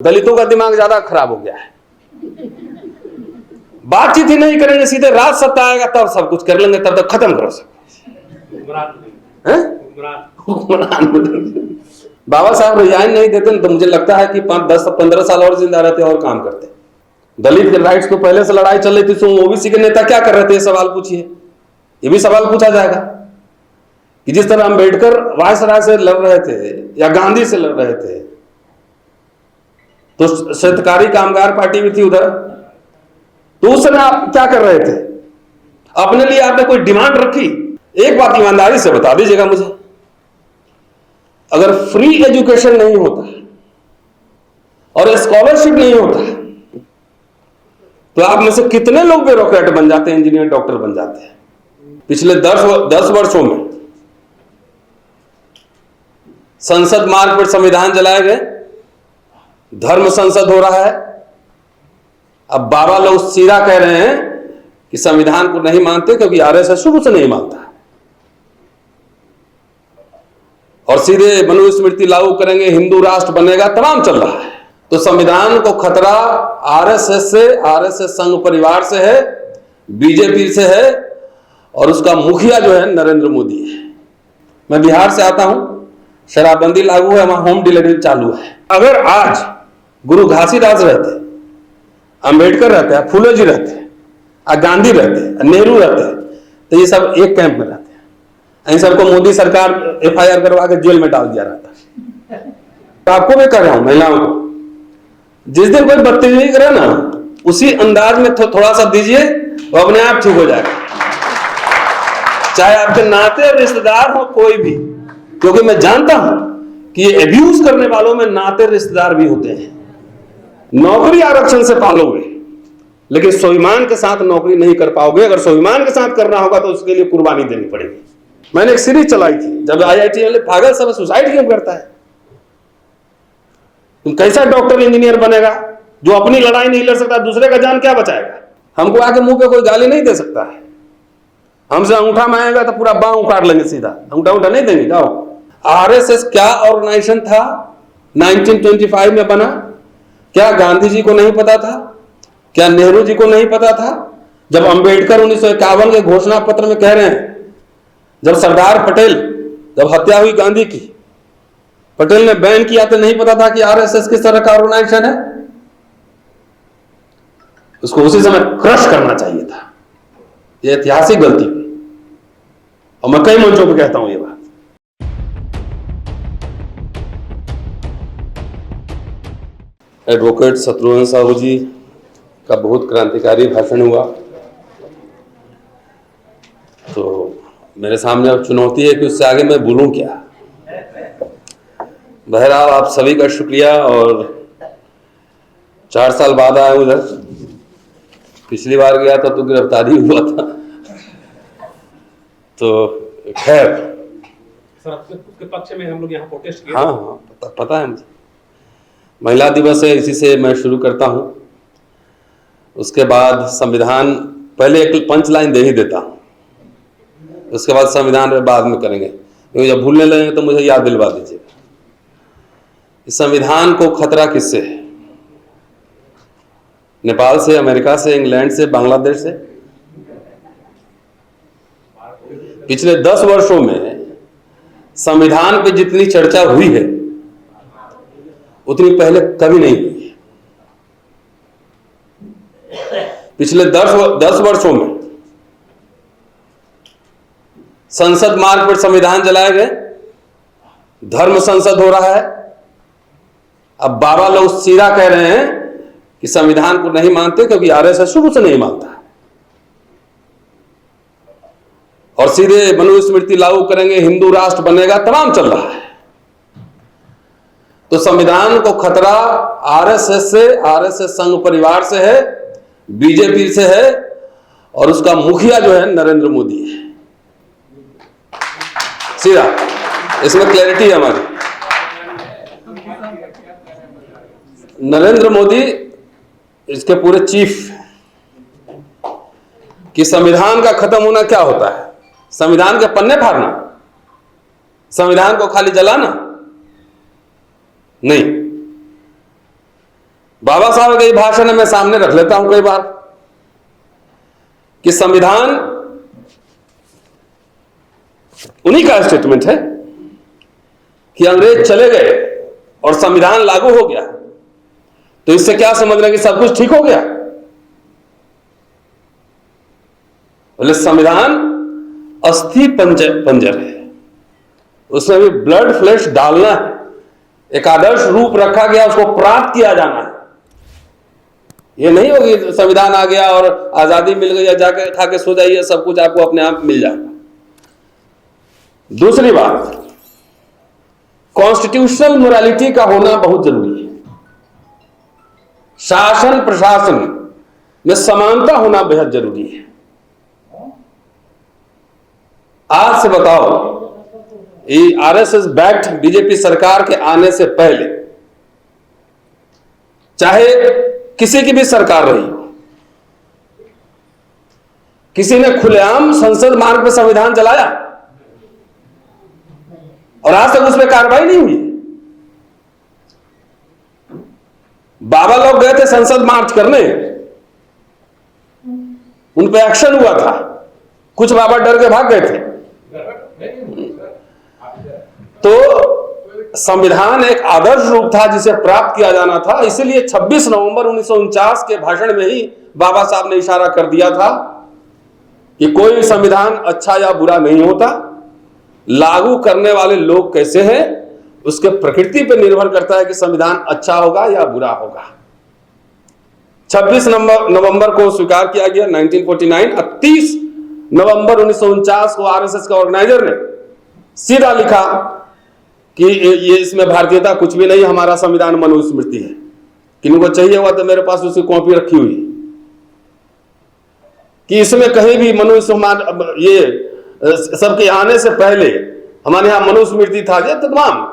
दलितों का दिमाग ज्यादा खराब हो गया है। बातचीत ही नहीं करेंगे, सीधे राज सत्ता आएगा तब सब कुछ कर लेंगे, तब तक खत्म करो सब। बाबा साहब रिजाइन नहीं देते तो मुझे लगता है कि 5, 10, 15 साल और जिंदा रहते और काम करते। दलित के राइट्स को पहले से लड़ाई चल रही थी, तो ओबीसी के नेता क्या कर रहे थे, ये सवाल पूछिए। ये भी सवाल पूछा जाएगा कि जिस तरह अम्बेडकर वायसराय से लड़ रहे थे या गांधी से लड़ रहे थे, तो शेतकारी कामगार पार्टी भी थी उधर, तो उस समय आप क्या कर रहे थे? अपने लिए आपने कोई डिमांड रखी? एक बात ईमानदारी से बता दीजिएगा मुझे, अगर फ्री एजुकेशन नहीं होता और स्कॉलरशिप नहीं होता तो आप में से कितने लोग ब्यूरोक्रेट बन जाते हैं, इंजीनियर, डॉक्टर बन जाते हैं? पिछले 10 वर्षों में संसद मार्ग पर संविधान जलाए गए, धर्म संसद हो रहा है। अब बाबा लोग सीधा कह रहे हैं कि संविधान को नहीं मानते क्योंकि आरएसएस शुरू से नहीं मानता, और सीधे मनुस्मृति लागू करेंगे, हिंदू राष्ट्र बनेगा, तमाम चल रहा है। तो संविधान को खतरा आरएसएस से, आरएसएस संघ परिवार से है, बीजेपी से है, और उसका मुखिया जो है नरेंद्र मोदी है। मैं बिहार से आता हूं, शराबबंदी लागू है, वहां होम डिलीवरी चालू है। अगर आज गुरु घासीदास रहते, अंबेडकर रहते, फूले जी रहते, गांधी रहते, नेहरू रहते, तो ये सब एक कैंप में रहते हैं। इन सबको मोदी सरकार एफआईआर करवा के जेल में डाल दिया रहता। तो आपको भी कर रहा हूं, महिलाओं को, जिस दिन कोई बदतमीजी करे ना, उसी अंदाज में थोड़ा सा दीजिए, वो अपने आप ठीक हो जाएगा, चाहे आपके नाते रिश्तेदार हो कोई भी। क्योंकि मैं जानता हूं कि ये एब्यूज करने वालों में नाते रिश्तेदार भी होते हैं। नौकरी आरक्षण से पालोगे, लेकिन स्वाभिमान के साथ नौकरी नहीं कर पाओगे। अगर स्वाभिमान के साथ करना होगा तो उसके लिए कुर्बानी देनी पड़ेगी। मैंने एक सीरीज चलाई थी, जब आईआईटी वाले पागल सब सुसाइड क्यों करता है? तुम कैसा डॉक्टर इंजीनियर बनेगा जो अपनी लड़ाई नहीं लड़ सकता, दूसरे का जान क्या बचाएगा? हमको आके मुंह पे कोई गाली नहीं दे सकता है। हमसे अंगूठा मांगेगा तो पूरा बांह उखाड़ लेंगे सीधा, अंगूठा नहीं देंगे। जाओ। आरएसएस क्या ऑर्गेनाइजेशन था, 1925 में बना? क्या गांधी जी को नहीं पता था? क्या नेहरू जी को नहीं पता था? जब अंबेडकर 1951 के घोषणा पत्र में कह रहे हैं, जब सरदार पटेल, जब हत्या हुई गांधी की, पटेल ने बैन किया, तो नहीं पता था कि आरएसएस किस तरह का ऑर्गेनाइजेशन है? उसको उसी समय क्रश करना चाहिए था। यह ऐतिहासिक गलती हुई, और मैं कई मंचों पर कहता हूं ये बात। एडवोकेट शत्रुघ्न साहू जी का बहुत क्रांतिकारी भाषण हुआ, तो मेरे सामने अब चुनौती है कि उससे आगे मैं बोलूं क्या। बहरहाल आप सभी का शुक्रिया, और 4 साल बाद आया उधर। पिछली बार गया था तो गिरफ्तारी हुआ था, तो खैर सर उसके पक्ष में हम लोग यहाँ प्रोटेस्ट किए। हाँ, पता है मुझे। महिला दिवस है, इसी से मैं शुरू करता हूँ। उसके बाद संविधान, पहले एक पंच लाइन दे ही देता हूँ, उसके बाद संविधान में बाद में करेंगे, क्योंकि जब भूलने लगेंगे तो मुझे याद दिलवा दीजिएगा। इस संविधान को खतरा किससे है? नेपाल से, अमेरिका से, इंग्लैंड से, बांग्लादेश से। पिछले 10 वर्षों में संविधान पे जितनी चर्चा हुई है उतनी पहले कभी नहीं हुई है। पिछले 10 वर्षों में संसद मार्ग पर संविधान जलाए गए, धर्म संसद हो रहा है। अब बाबा लोग सीधा कह रहे हैं कि संविधान को नहीं मानते क्योंकि आरएसएस शुरू से नहीं मानता, और सीधे मनुस्मृति लागू करेंगे, हिंदू राष्ट्र बनेगा, तमाम चल रहा है। तो संविधान को खतरा आरएसएस से, आरएसएस संघ परिवार से है, बीजेपी से है, और उसका मुखिया जो है नरेंद्र मोदी है। सीधा, इसमें क्लैरिटी है हमारी। नरेंद्र मोदी इसके पूरे चीफ। कि संविधान का खत्म होना क्या होता है? संविधान के पन्ने फाड़ना? संविधान को खाली जलाना? नहीं। बाबा साहब के भाषण में सामने रख लेता हूं कई बार कि संविधान उन्हीं का स्टेटमेंट है कि अंग्रेज चले गए और संविधान लागू हो गया, तो इससे क्या समझना कि सब कुछ ठीक हो गया? बोले संविधान अस्थि पंजर है, उसमें भी ब्लड फ्लैश डालना है, एक आदर्श रूप रखा गया, उसको प्राप्त किया जाना है। ये नहीं होगी संविधान आ गया और आजादी मिल गई, जाके खा के सो जाइए, सब कुछ आपको अपने आप मिल जाएगा। दूसरी बात, कॉन्स्टिट्यूशनल मोरालिटी का होना बहुत जरूरी है। शासन प्रशासन में समानता होना बेहद जरूरी है। आज से बताओ, ये आरएसएस बैक्ड बीजेपी सरकार के आने से पहले, चाहे किसी की भी सरकार रही हो, किसी ने खुलेआम संसद मार्ग पर संविधान चलाया और आज तक उस पर कार्रवाई नहीं हुई। बाबा लोग गए थे संसद मार्च करने, उन पे एक्शन हुआ था, कुछ बाबा डर के भाग गए थे। तो संविधान एक आदर्श रूप था जिसे प्राप्त किया जाना था, इसलिए 26 नवंबर 1949 के भाषण में ही बाबा साहब ने इशारा कर दिया था कि कोई संविधान अच्छा या बुरा नहीं होता, लागू करने वाले लोग कैसे हैं उसके प्रकृति पर निर्भर करता है कि संविधान अच्छा होगा या बुरा होगा। 26 नवंबर को स्वीकार किया गया 1949 और 30 नवंबर 1949 को आरएसएस के ऑर्गेनाइजर ने सीधा लिखा कि ये इसमें भारतीयता कुछ भी नहीं, हमारा संविधान मनुस्मृति है। किनको चाहिए हुआ तो मेरे पास उसकी कॉपी रखी हुई कि इसमें कहीं भी मनुस्मृति, ये सबके आने से पहले हमारे यहां मनुस्मृति था, ये तमाम।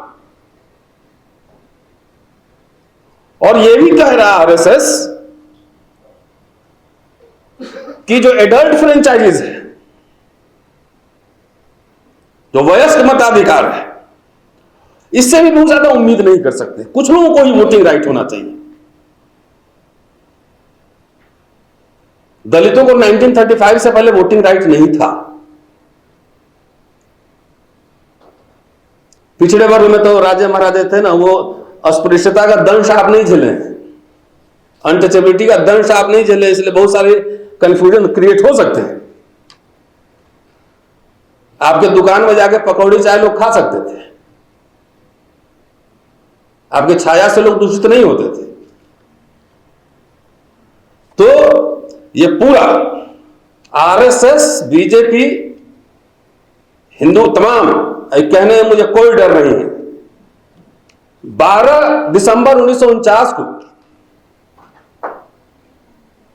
और ये भी कह रहा आरएसएस कि जो एडल्ट फ्रेंचाइजीज है, जो वयस्क मताधिकार है, इससे भी बहुत ज्यादा उम्मीद नहीं कर सकते। कुछ लोगों को ही वोटिंग राइट होना चाहिए। दलितों को 1935 से पहले वोटिंग राइट नहीं था। पिछड़े वर्ग में तो राजे महाराजे थे ना, वो अस्पृश्यता का दंश आप नहीं झेले, अनटचेबिलिटी का दंश आप नहीं झेले, इसलिए बहुत सारे कंफ्यूजन क्रिएट हो सकते हैं। आपके दुकान में जाके पकौड़ी चाय लोग खा सकते थे, आपके छाया से लोग दूषित नहीं होते थे। तो ये पूरा आरएसएस, बीजेपी, हिंदू तमाम कहने में मुझे कोई डर नहीं है। 12 दिसंबर 1949 को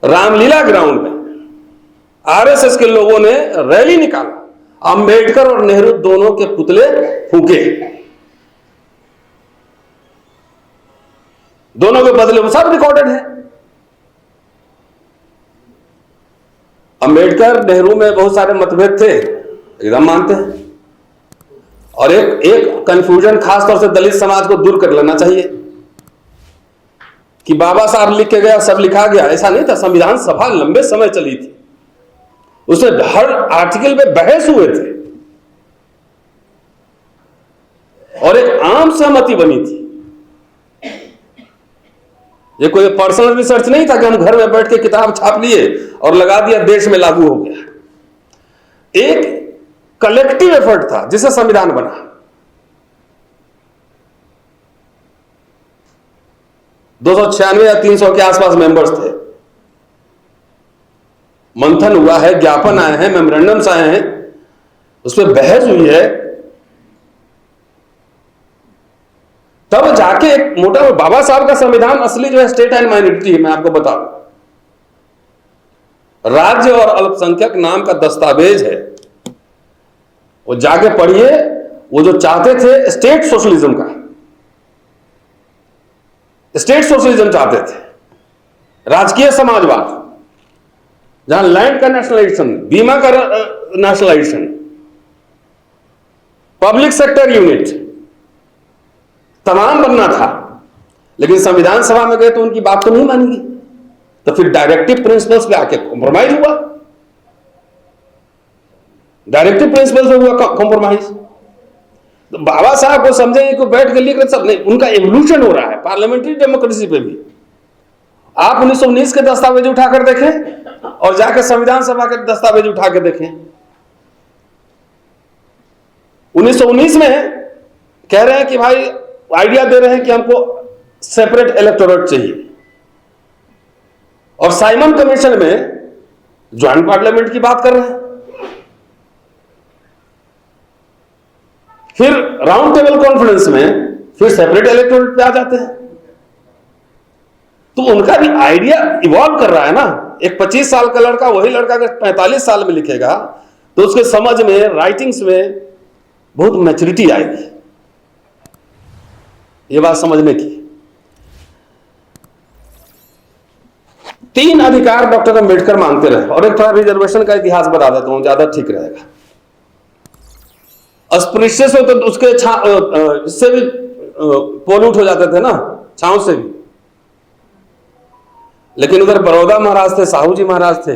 रामलीला ग्राउंड में आरएसएस के लोगों ने रैली निकाला, अंबेडकर और नेहरू दोनों के पुतले फूके, दोनों के बदले, वो सब रिकॉर्डेड है। अंबेडकर नेहरू में बहुत सारे मतभेद थे, एकदम मानते हैं। और एक कंफ्यूजन खास तौर से दलित समाज को दूर कर लेना चाहिए कि बाबा साहब लिख के गया, सब लिखा गया, ऐसा नहीं था। संविधान सभा लंबे समय चली थी, उसमें हर आर्टिकल पे बहस हुए थे और एक आम सहमति बनी थी। ये कोई पर्सनल रिसर्च नहीं था कि हम घर में बैठ के किताब छाप लिए और लगा दिया, देश में लागू हो गया। एक कलेक्टिव एफर्ट था जिससे संविधान बना। दो 296 या 300 के आसपास मेंबर्स थे। मंथन हुआ है, ज्ञापन आए हैं, मेमोरेंडम्स आए हैं, उस पर बहस हुई है, तब जाके एक मोटा बाबा साहब का संविधान असली जो है स्टेट एंड माइनॉरिटी है। मैं आपको बता दूं, राज्य और अल्पसंख्यक नाम का दस्तावेज है, वो जाके पढ़िए। वो जो चाहते थे स्टेट सोशलिज्म का, स्टेट सोशलिज्म चाहते थे, राजकीय समाजवाद, जहां लैंड का नेशनलाइजेशन, बीमा का नेशनलाइजेशन, पब्लिक सेक्टर यूनिट तमाम बनना था। लेकिन संविधान सभा में गए तो उनकी बात तो नहीं मानी गई, तो फिर डायरेक्टिव प्रिंसिपल्स पे आके कॉम्प्रोमाइज हुआ, डायरेक्टिव प्रिंसिपल से हुआ कॉम्प्रोमाइज। तो बाबा साहब को समझेंगे कि बैठ के लिख रहे सब नहीं, उनका एवोल्यूशन हो रहा है पार्लियामेंट्री डेमोक्रेसी पे भी। आप 1919 के दस्तावेज उठाकर देखें और जाकर संविधान सभा के दस्तावेज उठा के देखें। 1919 में कह रहे हैं कि भाई आइडिया दे रहे हैं कि हमको सेपरेट इलेक्टोरेट चाहिए, और साइमन कमीशन में ज्वाइंट पार्लियामेंट की बात कर रहे हैं। फिर राउंड टेबल कॉन्फ्रेंस में फिर सेपरेट इलेक्टोरेट पे आ जाते हैं। तो उनका भी आइडिया इवॉल्व कर रहा है ना। एक 25 साल का लड़का वही लड़का अगर 45 साल में लिखेगा तो उसके समझ में, राइटिंग्स में बहुत मैच्योरिटी आएगी। ये बात समझने की। 3 अधिकार डॉक्टर अंबेडकर मांगते रहे, और एक थोड़ा रिजर्वेशन का इतिहास बता देता हूं, ज्यादा ठीक रहेगा। अस्पृश्य से तो उसके इससे भी पोल्यूट हो जाते थे ना, छांव से भी। लेकिन उधर बड़ौदा महाराज थे, साहू जी महाराज थे,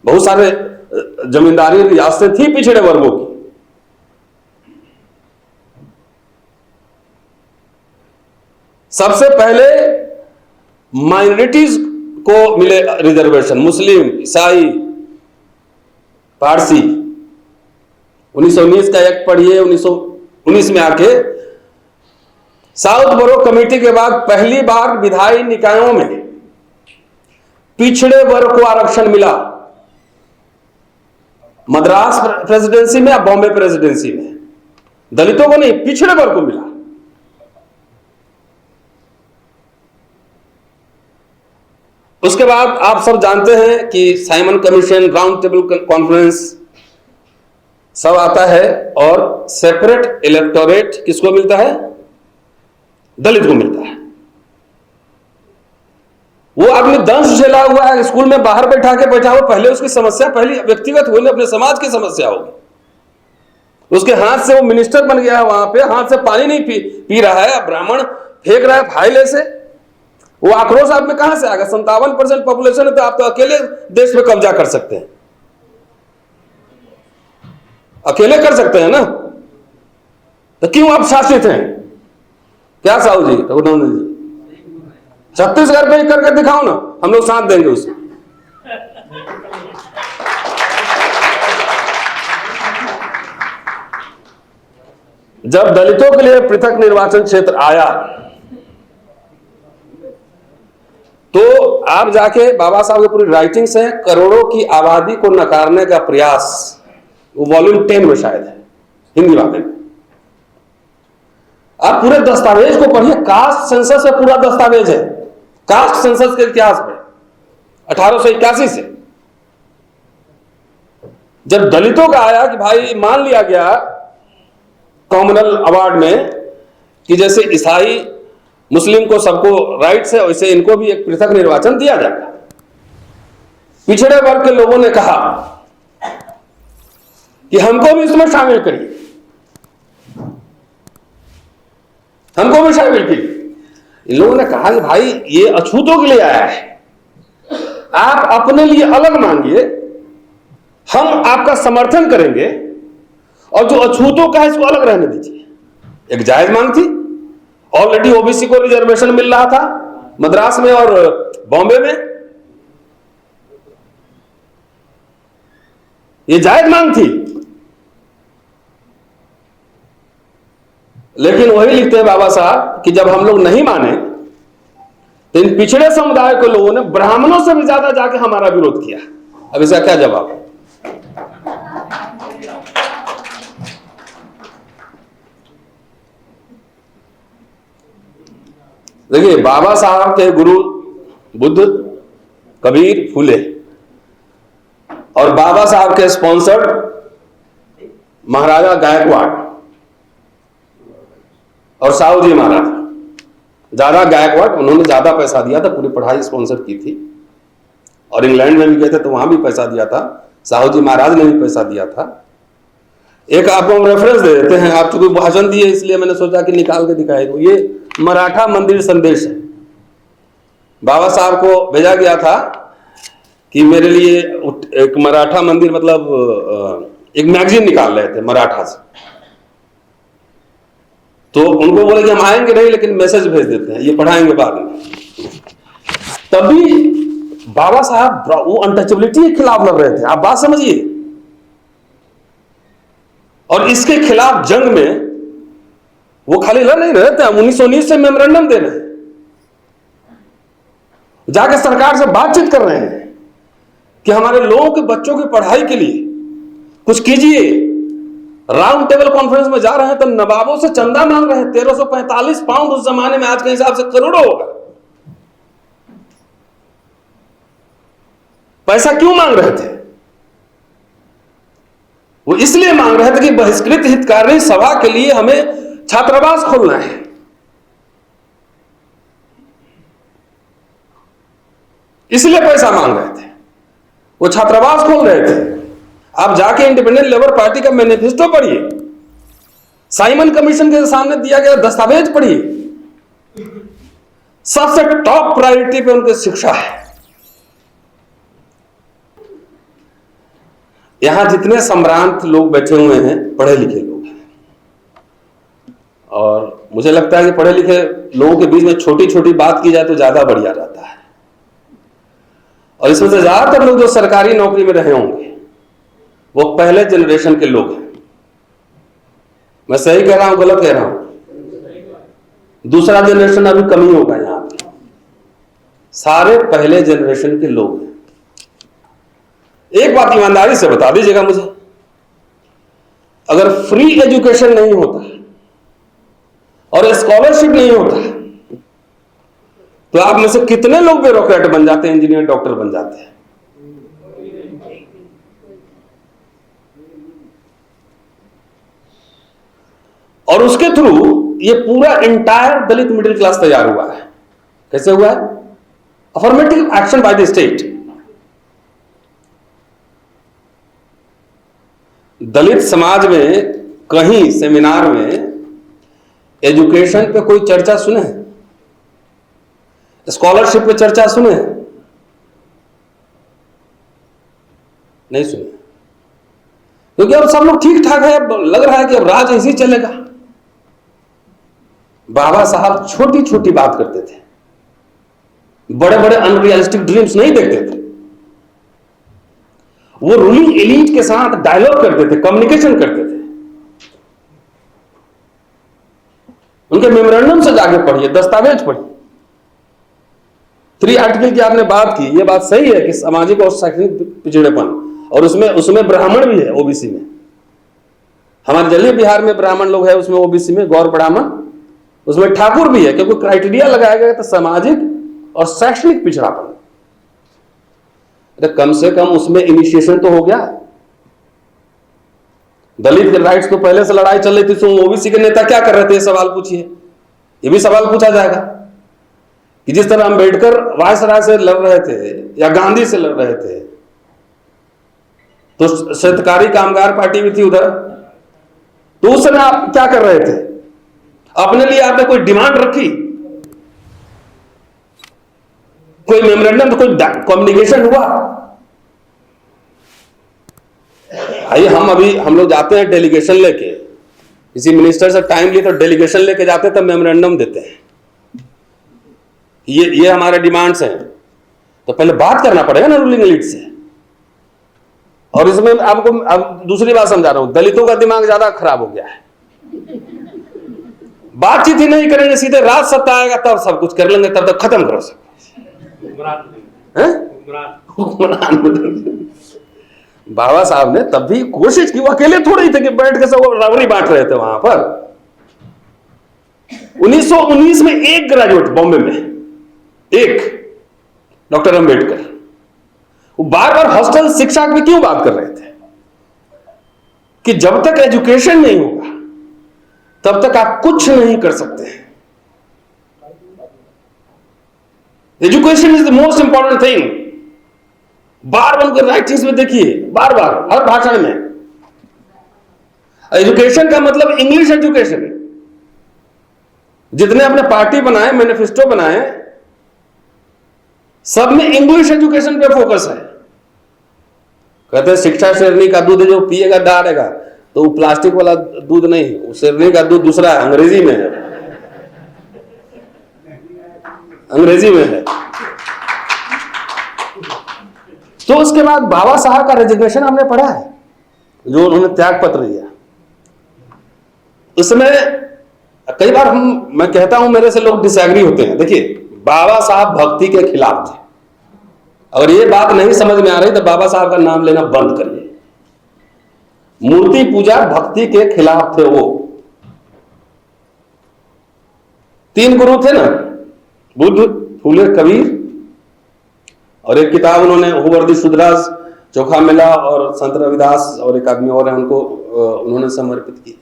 बहुत सारे जमींदारी रियासतें थी पिछड़े वर्गों की। सबसे पहले माइनॉरिटीज को मिले रिजर्वेशन, मुस्लिम, ईसाई, पारसी। 1919 का एक्ट पढ़िए। 1919 में आके साउथ बोरो कमेटी के बाद पहली बार विधायी निकायों में पिछड़े वर्ग को आरक्षण मिला। मद्रास प्रेसिडेंसी में या बॉम्बे प्रेसिडेंसी में, दलितों को नहीं, पिछड़े वर्ग को मिला। उसके बाद आप सब जानते हैं कि Simon commission, round table conference सब आता है, और सेपरेट इलेक्टोरेट किसको मिलता है? दलित को मिलता है। वो आदमी दंश झेला हुआ है, स्कूल में बाहर बैठा हुआ, पहले उसकी समस्या पहली व्यक्तिगत हुई, अपने समाज की समस्या होगी। उसके हाथ से वो मिनिस्टर बन गया है, वहां पे हाथ से पानी नहीं पी रहा है, ब्राह्मण फेंक रहा है फाइले से। वो आक्रोश आप में कहां से आएगा? 57% पॉपुलेशन है, तो आप तो अकेले देश पे कब्जा कर सकते हैं, अकेले कर सकते हैं ना। तो क्यों आप शासित हैं? क्या साहू जी, रघुनंदन जी, छत्तीसगढ़ पे ही करके दिखाओ ना, हम लोग साथ देंगे उसको। जब दलितों के लिए पृथक निर्वाचन क्षेत्र आया तो आप जाके बाबा साहब की पूरी राइटिंग्स हैं, करोड़ों की आबादी को नकारने का प्रयास, वो वॉल्यूम 10 में शायद है, हिंदी वाले में। आप पूरे दस्तावेज को पढ़िए, कास्ट सेंसस में पूरा दस्तावेज है, कास्ट सेंसस के इतिहास में 1881 से। जब दलितों का आया कि भाई मान लिया गया कॉमनल अवार्ड में कि जैसे ईसाई मुस्लिम को सबको राइट्स है, वैसे इनको भी एक पृथक निर्वाचन दिया जाएगा। पिछड़े वर्ग के लोगों ने कहा कि हमको भी इसमें शामिल करिए, हमको भी शामिल कीजिए। इन लोगों ने कहा कि भाई ये अछूतों के लिए आया है, आप अपने लिए अलग मांगिए, हम आपका समर्थन करेंगे, और जो अछूतों का है इसको अलग रहने दीजिए। एक जायज मांग थी। ऑलरेडी ओबीसी को रिजर्वेशन मिल रहा था मद्रास में और बॉम्बे में, ये जायज मांग थी। लेकिन वही लिखते हैं बाबा साहब कि जब हम लोग नहीं माने तो इन पिछड़े समुदाय के लोगों ने ब्राह्मणों से भी ज्यादा जाके हमारा विरोध किया। अब इसका क्या जवाब है? देखिए, बाबा साहब के गुरु बुद्ध, कबीर, फूले, और बाबा साहब के स्पॉन्सर महाराजा गायकवाड़ और साहू जी महाराज। ज्यादा गायकवाड़, उन्होंने ज्यादा पैसा दिया था, पूरी पढ़ाई स्पॉन्सर की थी, और इंग्लैंड में भी गए थे तो वहां भी पैसा दिया था। साहू जी महाराज ने भी पैसा दिया था। एक आपको हम रेफरेंस दे देते हैं, आप चूंकि भाषण दिए इसलिए मैंने सोचा कि निकाल के दिखाए। तो ये मराठा मंदिर संदेश है। बाबा साहब को भेजा गया था कि मेरे लिए एक मराठा मंदिर, मतलब एक मैगजीन निकाल रहे थे मराठा से, तो उनको बोले कि हम आएंगे नहीं लेकिन मैसेज भेज देते हैं, ये पढ़ाएंगे बाद में। तभी बाबा साहब वो अनटचेबिलिटी के खिलाफ लड़ रहे थे, आप बात समझिए। और इसके खिलाफ जंग में वो खाली लड़ नहीं रहे थे, हम 1919 से मेमोरेंडम दे रहे हैं, जाके सरकार से बातचीत कर रहे हैं कि हमारे लोगों के बच्चों की पढ़ाई के लिए कुछ कीजिए। राउंड टेबल कॉन्फ्रेंस में जा रहे हैं तो नवाबों से चंदा मांग रहे हैं, 1345 पाउंड उस जमाने में आज के हिसाब से करोड़ों होगा। पैसा क्यों मांग रहे थे? वो इसलिए मांग रहे थे कि बहिष्कृत हितकारी सभा के लिए हमें छात्रावास खोलना है। इसलिए पैसा मांग रहे थे, वो छात्रावास खोल रहे थे। आप जाके इंडिपेंडेंट लेबर पार्टी का मैनिफेस्टो पढ़िए, साइमन कमीशन के सामने दिया गया दस्तावेज पढ़िए, सबसे टॉप प्रायोरिटी पे उनकी शिक्षा है। यहां जितने सम्रांत लोग बैठे हुए हैं पढ़े लिखे लोग हैं, और मुझे लगता है कि पढ़े लिखे लोगों के बीच में छोटी छोटी बात की जाए तो ज्यादा बढ़िया रहता है। और इसमें से ज्यादातर लोग जो सरकारी नौकरी में रहे होंगे वो पहले जनरेशन के लोग हैं। मैं सही कह रहा हूं गलत कह रहा हूं? दूसरा जनरेशन अभी कमी होगा यहां पे, सारे पहले जनरेशन के लोग हैं। एक बात ईमानदारी से बता दीजिएगा मुझे, अगर फ्री एजुकेशन नहीं होता और स्कॉलरशिप नहीं होता तो आप में से कितने लोग ब्यूरोक्रेट बन जाते हैं, इंजीनियर डॉक्टर बन जाते हैं? और उसके थ्रू ये पूरा इंटायर दलित मिडिल क्लास तैयार हुआ है। कैसे हुआ है? Affirmative action by the state. Dalit समाज में कहीं सेमिनार में एजुकेशन पे कोई चर्चा सुने? स्कॉलरशिप पे चर्चा सुने? नहीं सुने, क्योंकि अब सब लोग ठीक ठाक है, लग रहा है कि अब राज ऐसे ही चलेगा। बाबा साहब छोटी छोटी बात करते थे, बड़े बड़े अनरियलिस्टिक ड्रीम्स नहीं देखते थे। वो रूलिंग एलीट के साथ डायलॉग करते थे, कम्युनिकेशन करते थे। उनके मेमोरेंडम से जाके पढ़िए, दस्तावेज पढ़िए। 3 आर्टिकल की आपने बात की, ये बात सही है कि सामाजिक और शैक्षणिक पिछड़ेपन, और उसमें ब्राह्मण भी है ओबीसी में। हमारे जलीय बिहार में ब्राह्मण लोग हैं, उसमें ओबीसी में गौर ब्राह्मण, उसमें ठाकुर भी है, क्योंकि क्राइटेरिया लगाया गया था सामाजिक और शैक्षणिक पिछड़ापन। कम से कम उसमें इनिशिएशन तो हो गया। दलित के राइट्स तो पहले से लड़ाई चल रही थी, तो ओबीसी के नेता क्या कर रहे थे? ये सवाल पूछिए, ये भी सवाल पूछा जाएगा कि जिस तरह अम्बेडकर वायसराय से लड़ रहे थे या गांधी से लड़ रहे थे, तो शेतकारी कामगार पार्टी भी थी उधर, तो उस समय आप क्या कर रहे थे? अपने लिए आपने कोई डिमांड रखी? कोई मेमोरेंडम, तो कोई कम्युनिकेशन हुआ? आइए, हम लोग जाते हैं डेलीगेशन लेके, किसी मिनिस्टर से टाइम लिए तो डेलीगेशन लेके जाते हैं, तब मेमोरेंडम देते हैं, ये हमारे डिमांड्स हैं। तो पहले बात करना पड़ेगा ना रूलिंग एलिट से। और इसमें आपको अब दूसरी बात समझा रहा हूं, दलितों का दिमाग ज्यादा खराब हो गया है। बातचीत ही नहीं करेंगे, सीधे राज सत्ता आएगा तब सब कुछ कर लेंगे, तब तक खत्म करो सब। बाबा साहब ने तब भी कोशिश की, वो अकेले थोड़ी थे कि बैठ के सब रबड़ी बांट रहे थे वहां पर। 1919 में एक ग्रेजुएट बॉम्बे में, एक डॉक्टर अंबेडकर, वो बार बार हॉस्टल शिक्षा की क्यों बात कर रहे थे कि जब तक एजुकेशन नहीं होगा तब तक आप कुछ नहीं कर सकते। Education is the most important thing. बार बार उनके राइटिंग्स में देखिए, बार बार हर भाषण में एजुकेशन का मतलब इंग्लिश एजुकेशन है। जितने अपने पार्टी बनाए, मैनिफेस्टो बनाए, सब में इंग्लिश एजुकेशन पे फोकस है। कहते हैं शिक्षा शेरनी का दूध जो पिएगा डालेगा, तो वो प्लास्टिक वाला दूध नहीं, वो शेरनी का दूध दूसरा है, अंग्रेजी में है, अंग्रेजी में है। तो उसके बाद बाबा साहब का रेजिग्नेशन हमने पढ़ा है, जो उन्होंने त्याग पत्र दिया। उसमें कई बार मैं कहता हूं, मेरे से लोग डिसएग्री होते हैं। देखिए, बाबा साहब भक्ति के खिलाफ थे। अगर ये बात नहीं समझ में आ रही तो बाबा साहब का नाम लेना बंद करिए। मूर्ति पूजा भक्ति के खिलाफ थे वो। 3 गुरु थे ना, बुद्ध, फूले, कबीर, और एक किताब उन्होंने हुवर्दी शुद्धराज चोखा मिला और संत रविदास और एक आदमी और है, उनको उन्होंने समर्पित की।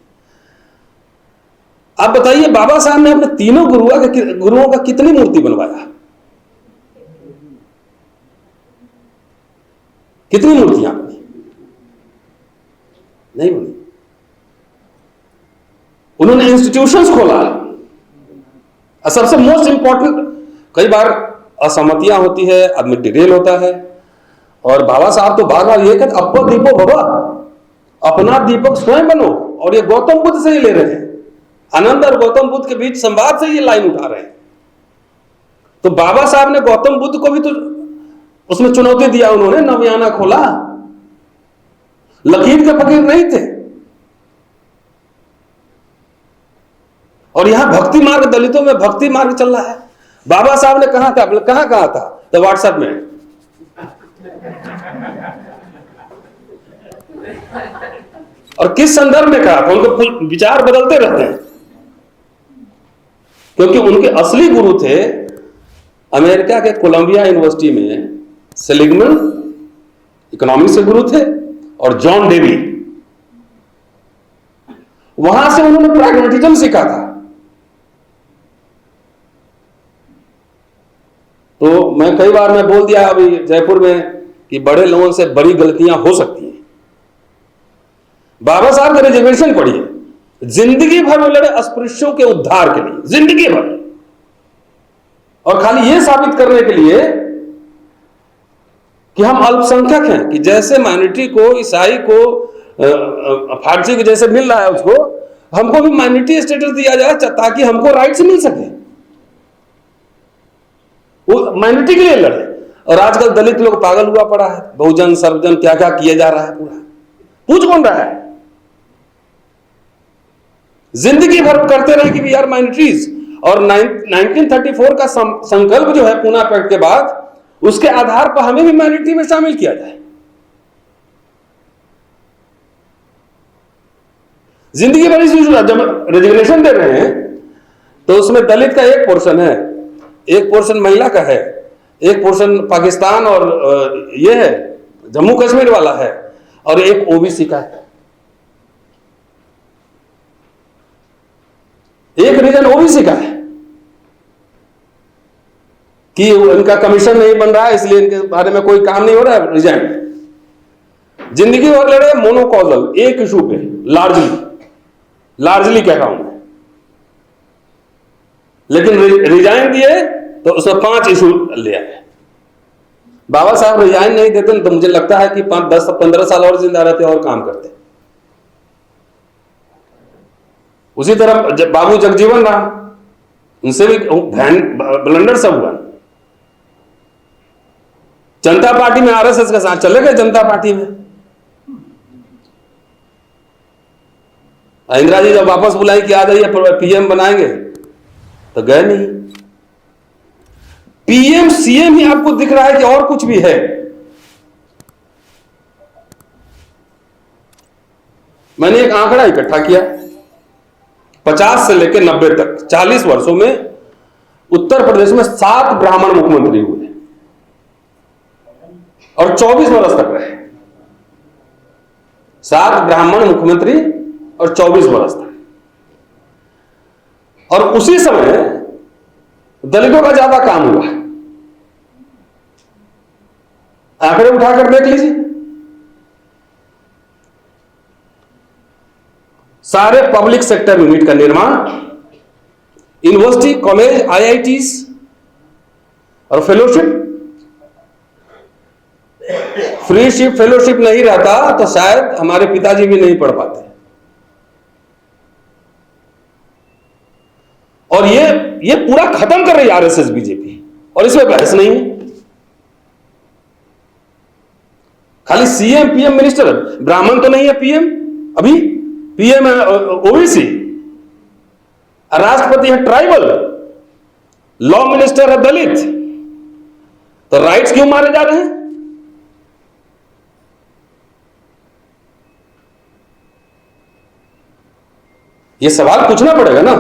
आप बताइए, बाबा साहब ने अपने तीनों गुरुओं का कितनी मूर्ति बनवाया? कितनी मूर्तियां बनी? नहीं बनी। उन्होंने इंस्टीट्यूशंस खोला। और सबसे मोस्ट इंपॉर्टेंट, कई बार असहमतियां होती है, आदमी डिरेल होता है, और बाबा साहब तो बार बार ये कहते, अपर दीपो बाबा, अपना दीपक स्वयं बनो। और ये गौतम बुद्ध से ही ले रहे हैं, आनंद और गौतम बुद्ध के बीच संवाद से ये लाइन उठा रहे हैं। तो बाबा साहब ने गौतम बुद्ध को भी तो उसमें चुनौती दिया, उन्होंने नवयाना खोला। लकीर के फकीर नहीं थे। और यहां भक्ति मार्ग, दलितों में भक्ति मार्ग चल रहा है। बाबा साहब ने कहा था, कहां कहा था? तो व्हाट्सएप में। और किस संदर्भ में कहा था? उनके विचार बदलते रहते हैं, क्योंकि उनके असली गुरु थे अमेरिका के कोलंबिया यूनिवर्सिटी में सेलिगमैन, इकोनॉमिक्स के गुरु थे, और जॉन डेवी। वहां से उन्होंने प्रैग्मेटिज्म सीखा था। तो मैं कई बार मैं बोल दिया अभी जयपुर में कि बड़े लोगों से बड़ी गलतियां हो सकती हैं। बाबा साहब का रिजर्वेशन पढ़िए, जिंदगी भर वो लड़े अस्पृश्यों के उद्धार के लिए, जिंदगी भर। और खाली ये साबित करने के लिए कि हम अल्पसंख्यक हैं, कि जैसे माइनॉरिटी को, ईसाई को, फारसी को जैसे मिल रहा है उसको, हमको भी माइनॉरिटी स्टेटस दिया जाए, ताकि हमको राइट्स मिल सके। वो माइनॉरिटी के लिए लड़े। और आजकल दलित लोग पागल हुआ पड़ा है, बहुजन सर्वजन क्या क्या किया जा रहा है, पूरा पूछ कौन रहा है? जिंदगी भर करते रहे कि वी आर माइनॉरिटीज। और 1934 का संकल्प जो है पूना पैक्ट के बाद, उसके आधार पर हमें भी माइनॉरिटी में शामिल किया जाए। जिंदगी भर इस जब रेजिग्नेशन दे रहे हैं तो उसमें दलित का एक पोर्शन है, एक पोर्शन महिला का है, एक पोर्शन पाकिस्तान और ये है जम्मू कश्मीर वाला है, और एक ओबीसी का है। एक रीजन ओबीसी का है कि उनका कमीशन नहीं बन रहा है, इसलिए इनके बारे में कोई काम नहीं हो रहा है, रिजाइन। जिंदगी भर लड़े मोनोकॉजल, एक इशू पे, लार्जली कह रहा हूं मैं, लेकिन रिजाइन दिए तो उसमें 5 इशू ले आए। बाबा साहब रिजाइन नहीं देते तो मुझे लगता है कि 5, 10, 15 साल और जिंदा रहते और काम करते। उसी तरह बाबू जगजीवन राम, उनसे भी ब्लंडर सब हुआ। जनता पार्टी में आरएसएस के साथ चले गए, जनता पार्टी में। इंदिरा जी जब वापस बुलाई कि आ जाइए पीएम बनाएंगे, तो गए नहीं। पीएम सीएम ही आपको दिख रहा है कि और कुछ भी है। मैंने एक आंकड़ा इकट्ठा किया, 50 से लेकर 90 तक 40 वर्षों में उत्तर प्रदेश में 7 ब्राह्मण मुख्यमंत्री हुए और 24 वर्ष तक रहे। 7 ब्राह्मण मुख्यमंत्री और 24 वर्ष तक। और उसी समय दलितों का ज्यादा काम हुआ। आंकड़े उठाकर देख लीजिए, सारे पब्लिक सेक्टर यूनिट का निर्माण, यूनिवर्सिटी, कॉलेज, आईआईटीज और फेलोशिप। फ्रीशिप फेलोशिप नहीं रहता तो शायद हमारे पिताजी भी नहीं पढ़ पाते। और ये पूरा खत्म कर रही है आरएसएस बीजेपी, और इसमें बहस नहीं है। खाली सीएम पीएम मिनिस्टर, ब्राह्मण तो नहीं है पीएम, अभी पीएम है ओबीसी, राष्ट्रपति है ट्राइबल, लॉ मिनिस्टर है दलित, तो राइट्स क्यों मारे जा रहे हैं? ये सवाल पूछना पड़ेगा ना।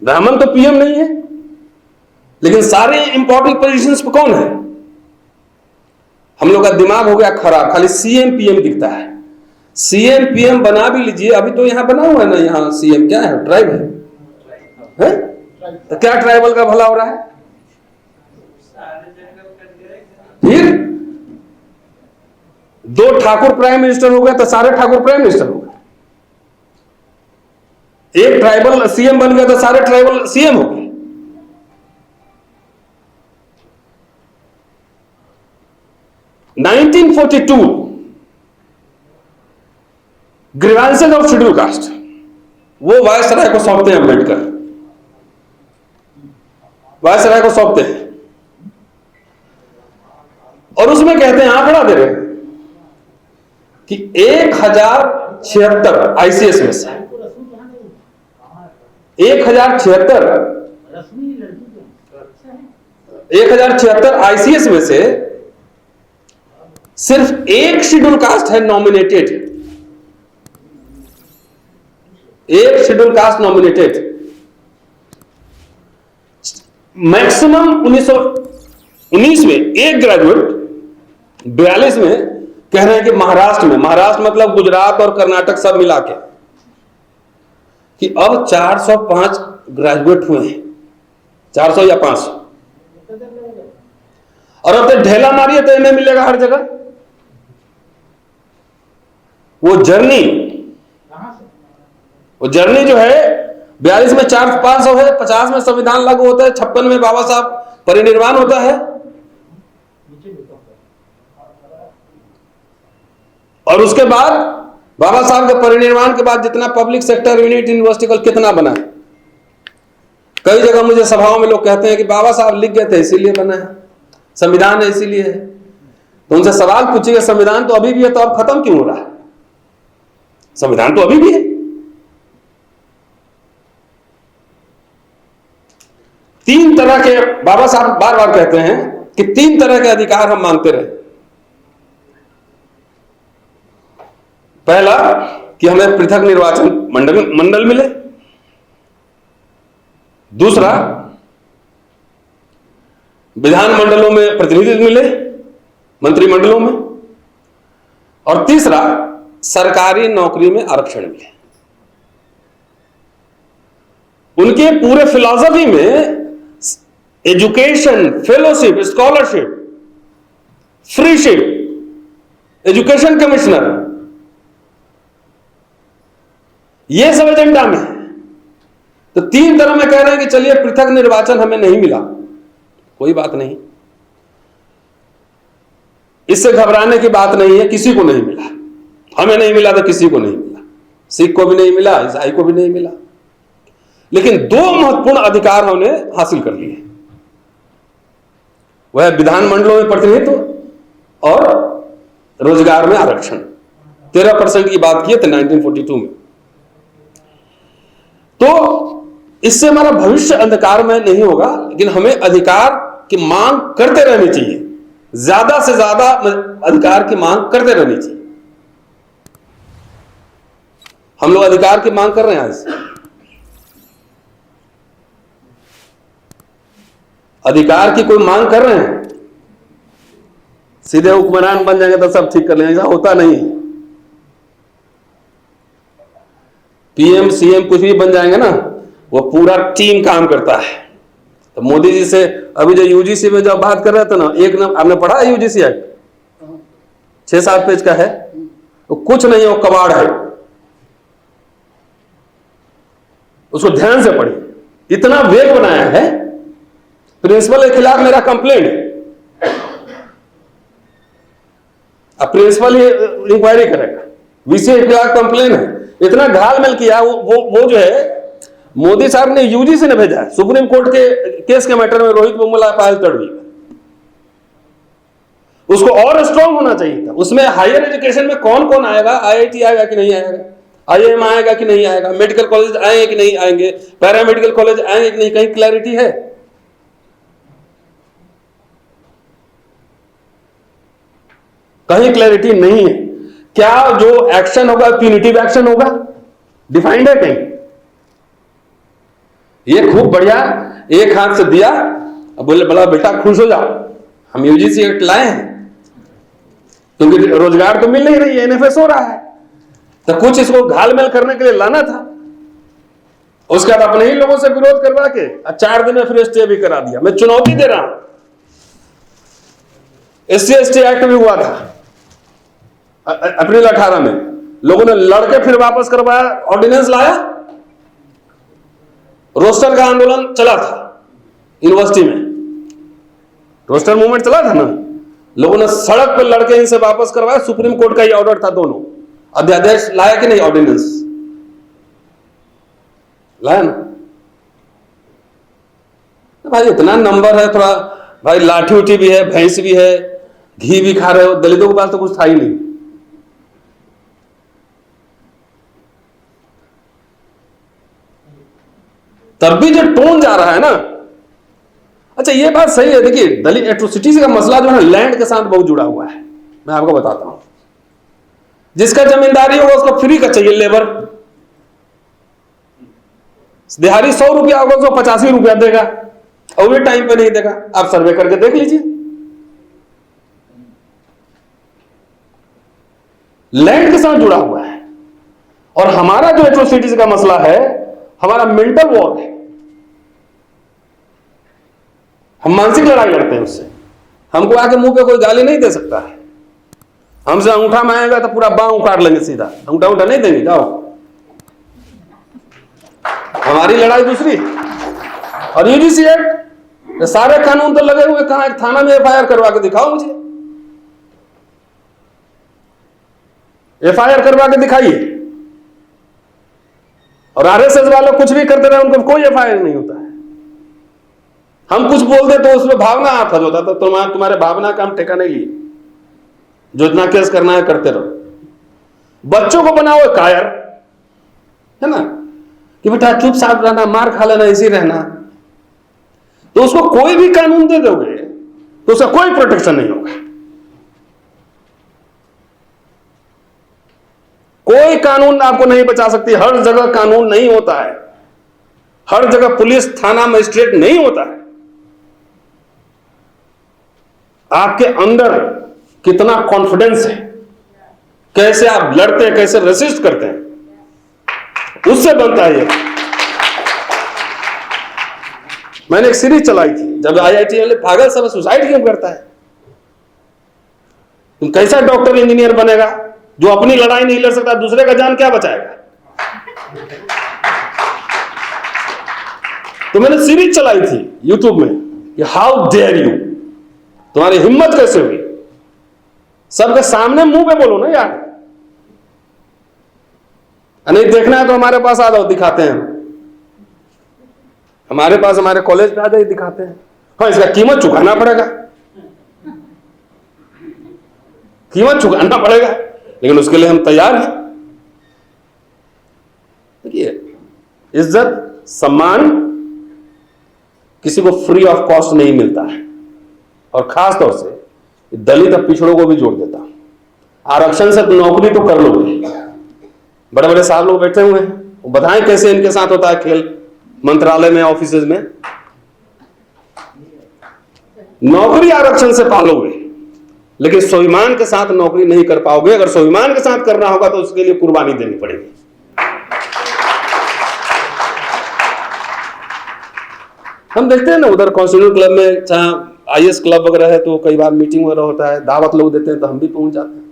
ब्राह्मण तो पीएम नहीं है, लेकिन सारे इंपॉर्टेंट पोजीशंस पे कौन है? हम लोग का दिमाग हो गया खराब, खाली सीएम पीएम दिखता है। सीएम पीएम बना भी लीजिए, अभी तो यहां बना हुआ है ना, यहां सीएम क्या है? ट्राइब है? तो क्या ट्राइबल का भला हो रहा है? फिर 2 ठाकुर प्राइम मिनिस्टर हो गया तो सारे ठाकुर प्राइम मिनिस्टर हो गए। एक ट्राइबल सीएम बन गया तो सारे ट्राइबल सीएम हो गए। (1942) ग्रीवेंसेस ऑफ शेड्यूल कास्ट, वो वायसराय को सौंपते हैं अम्बेडकर, वायसराय को सौंपते हैं, और उसमें कहते हैं, आंकड़ा दे रहे हैं कि 1076 आईसीएस में से 1076 आईसीएस में से सिर्फ एक शेड्यूल कास्ट है नॉमिनेटेड, एक शेड्यूल कास्ट नॉमिनेटेड। मैक्सिमम 1919 में एक ग्रेजुएट, 42 में कह रहे हैं कि महाराष्ट्र में, महाराष्ट्र मतलब गुजरात और कर्नाटक सब मिला के, कि अब 405 ग्रेजुएट हुए हैं, 400 या 500, और अब तो ढेला मारिए तो एमए मिलेगा हर जगह। वो जर्नी जो है 42 में 400-500 है, 50 में संविधान लागू होता है, 56 में बाबा साहब परिनिर्वाण होता है, और उसके बाद बाबा साहब के परिनिर्वाण के बाद जितना पब्लिक सेक्टर यूनिट यूनिवर्सिटी कल कितना बना है। कई जगह मुझे सभाओं में लोग कहते हैं कि बाबा साहब लिख गए थे इसीलिए बना है, संविधान है इसीलिए है। तो उनसे सवाल पूछिएगा, संविधान तो अभी भी है तो अब खत्म क्यों हो रहा है? संविधान तो अभी भी है। तीन तरह के, बाबा साहब बार बार कहते हैं कि 3 तरह के अधिकार हम मांगते रहे। पहला कि हमें पृथक निर्वाचन मंडल मिले, दूसरा विधानमंडलों में प्रतिनिधित्व मिले, मंत्रिमंडलों में, और तीसरा सरकारी नौकरी में आरक्षण मिले। उनके पूरे फिलॉसफी में education, fellowship, scholarship, freeship, education commissioner, ये सब एजेंडा में है। तो 3 तरह में कह रहे हैं कि चलिए पृथक निर्वाचन हमें नहीं मिला, कोई बात नहीं, इससे घबराने की बात नहीं है, किसी को नहीं मिला, हमें नहीं मिला तो किसी को नहीं मिला, सिख को भी नहीं मिला, ईसाई को भी नहीं मिला, लेकिन 2 महत्वपूर्ण अधिकार हमने हासिल कर लिए, वह विधानमंडलों में प्रतिनिधित्व और रोजगार में आरक्षण। 13% की बात की थी 1942 में। तो इससे हमारा भविष्य अंधकार में नहीं होगा, लेकिन हमें अधिकार की मांग करते रहनी चाहिए, ज्यादा से ज्यादा अधिकार की मांग करते रहनी चाहिए। हम लोग अधिकार की मांग कर रहे हैं आज, अधिकार की कोई मांग कर रहे हैं, सीधे हुक्मरान बन जाएंगे तो सब ठीक कर लेंगे, ऐसा होता नहीं। पीएम सीएम कुछ भी बन जाएंगे ना, वो पूरा टीम काम करता है। तो मोदी जी से अभी जो यूजीसी में जब बात कर रहे थे ना, एक ना आपने पढ़ा है यूजीसी एक्ट, 6-7 पेज का है, वो कुछ नहीं है, वो कबाड़ है, उसको ध्यान से पढ़िए। इतना वेग बनाया है। प्रिंसिपल के खिलाफ मेरा कंप्लेंट, अब प्रिंसिपल ही इंक्वायरी करेगा, वीसी के खिलाफ कंप्लेंट है। इतना घालमेल किया। वो जो है मोदी साहब ने यूजीसी ने भेजा है सुप्रीम कोर्ट के केस के मैटर में, रोहित वेमुला पायल तड़वी, उसको और स्ट्रांग होना चाहिए था। उसमें हायर एजुकेशन में कौन कौन आएगा, आईआईटी आएगा कि नहीं आएगा, आईआईएम आएगा कि नहीं आएगा, मेडिकल कॉलेज आएंगे कि नहीं आएंगे, पैरामेडिकल कॉलेज आएंगे कि नहीं, कहीं क्लैरिटी है? कहीं क्लैरिटी नहीं है। क्या जो एक्शन होगा प्यूनिटिव एक्शन होगा? डिफाइंड है कहीं? ये खूब बढ़िया एक हाथ से दिया, अब बोले बड़ा बेटा खुश हो जाओ, हम यूजीसी एक्ट लाए हैं, क्योंकि रोजगार तो मिल नहीं रही है, एनएफएस हो रहा है, तो कुछ इसको घालमेल करने के लिए लाना था। उसके बाद अपने ही लोगों से विरोध करवा के 4 दिन में फिर स्टे भी करा दिया। मैं चुनौती दे रहा हूं, SC/ST एक्ट भी हुआ था अप्रैल 18 में, लोगों ने लड़के फिर वापस करवाया, ऑर्डिनेंस लाया, रोस्टर का आंदोलन चला था यूनिवर्सिटी में, रोस्टर मूवमेंट चला था ना, लोगों ने सड़क पर लड़के इनसे वापस करवाया, सुप्रीम कोर्ट का ही ऑर्डर था, दोनों अध्यादेश लाया कि नहीं, ऑर्डिनेंस लाया ना। भाई इतना नंबर है, थोड़ा भाई लाठी उठी भी है, भैंस भी है, घी भी खा रहे हो, दलितों के पास तो कुछ था ही नहीं। तब भी जो टोन जा रहा है ना, अच्छा ये बात सही है। देखिए दलित एट्रोसिटीज का मसला जो है लैंड के साथ बहुत जुड़ा हुआ है। मैं आपको बताता हूं, जिसका जमींदारी होगा उसको फ्री का चाहिए लेबर, दिहाड़ी 100 रुपया होगा उसको 85 रुपया देगा, और भी टाइम पे नहीं देगा। आप सर्वे करके देख लीजिए, लैंड के साथ जुड़ा हुआ है। और हमारा जो एट्रोसिटीज का मसला है, हमारा मेंटल वॉर है, हम मानसिक लड़ाई लड़ते हैं उससे। हमको आके मुंह पे कोई गाली नहीं दे सकता है, हमसे अंगूठा मांगेगा तो पूरा बांह उखाड़ लेंगे सीधा, अंगूठा नहीं देंगे, जाओ। हमारी लड़ाई दूसरी। और यूजीसी एक्ट, सारे कानून तो लगे हुए, कहां एक थाना में एफआईआर करवा के दिखाओ मुझे, एफआईआर करवा के दिखाइए। और आरएसएस वाले कुछ भी करते रहे, उनको कोई एफआईआर नहीं होता है। हम कुछ बोल दे तो उसमें भावना आता होता, तो तुम्हारे भावना का हम ठेका नहीं लिए, जो इतना केस करना है करते रहो। बच्चों को बनाओ कायर, है ना, कि बेटा चुपचाप रहना, मार खा लेना, इसी रहना, तो उसको कोई भी कानून दे दोगे तो उसका कोई प्रोटेक्शन नहीं होगा। कोई कानून आपको नहीं बचा सकती। हर जगह कानून नहीं होता है, हर जगह पुलिस थाना मजिस्ट्रेट नहीं होता है। आपके अंदर कितना कॉन्फिडेंस है, कैसे आप लड़ते हैं, कैसे रेसिस्ट करते हैं, उससे बनता है ये। मैंने एक सीरीज चलाई थी, जब आईआईटी वाले पागल सब सुसाइड क्यों करता है, तुम कैसा डॉक्टर इंजीनियर बनेगा जो अपनी लड़ाई नहीं लड़ सकता, दूसरे का जान क्या बचाएगा। तो मैंने सीरीज चलाई थी यूट्यूब में कि हाउ डेयर यू, तुम्हारी हिम्मत कैसे हुई, सबके सामने मुंह पे बोलो ना यार। नहीं देखना है तो हमारे पास आ जाओ, दिखाते हैं। हमारे पास, हमारे कॉलेज पे आ जाए, दिखाते हैं। हाँ, इसका कीमत चुकाना पड़ेगा, कीमत चुकाना पड़ेगा, लेकिन उसके लिए हम तैयार हैं। देखिए, इज्जत सम्मान किसी को फ्री ऑफ कॉस्ट नहीं मिलता है, और खास तौर से दलित और पिछड़ों को भी जोड़ देता। आरक्षण से नौकरी तो कर लोगे, बड़े बड़े साहब लोग बैठे हुए हैं, वो बताएं कैसे इनके साथ होता है खेल मंत्रालय में, ऑफिस में। नौकरी आरक्षण से पालोगे, लेकिन स्वाभिमान के साथ नौकरी नहीं कर पाओगे। अगर स्वाभिमान के साथ करना होगा तो उसके लिए कुर्बानी देनी पड़ेगी। हम देखते हैं ना उधर कॉन्स्टिट्यूशन क्लब में, जहां आईएएस क्लब वगैरह है, तो कई बार मीटिंग वगैरह होता है, दावत लोग देते हैं, तो हम भी पहुंच जाते हैं।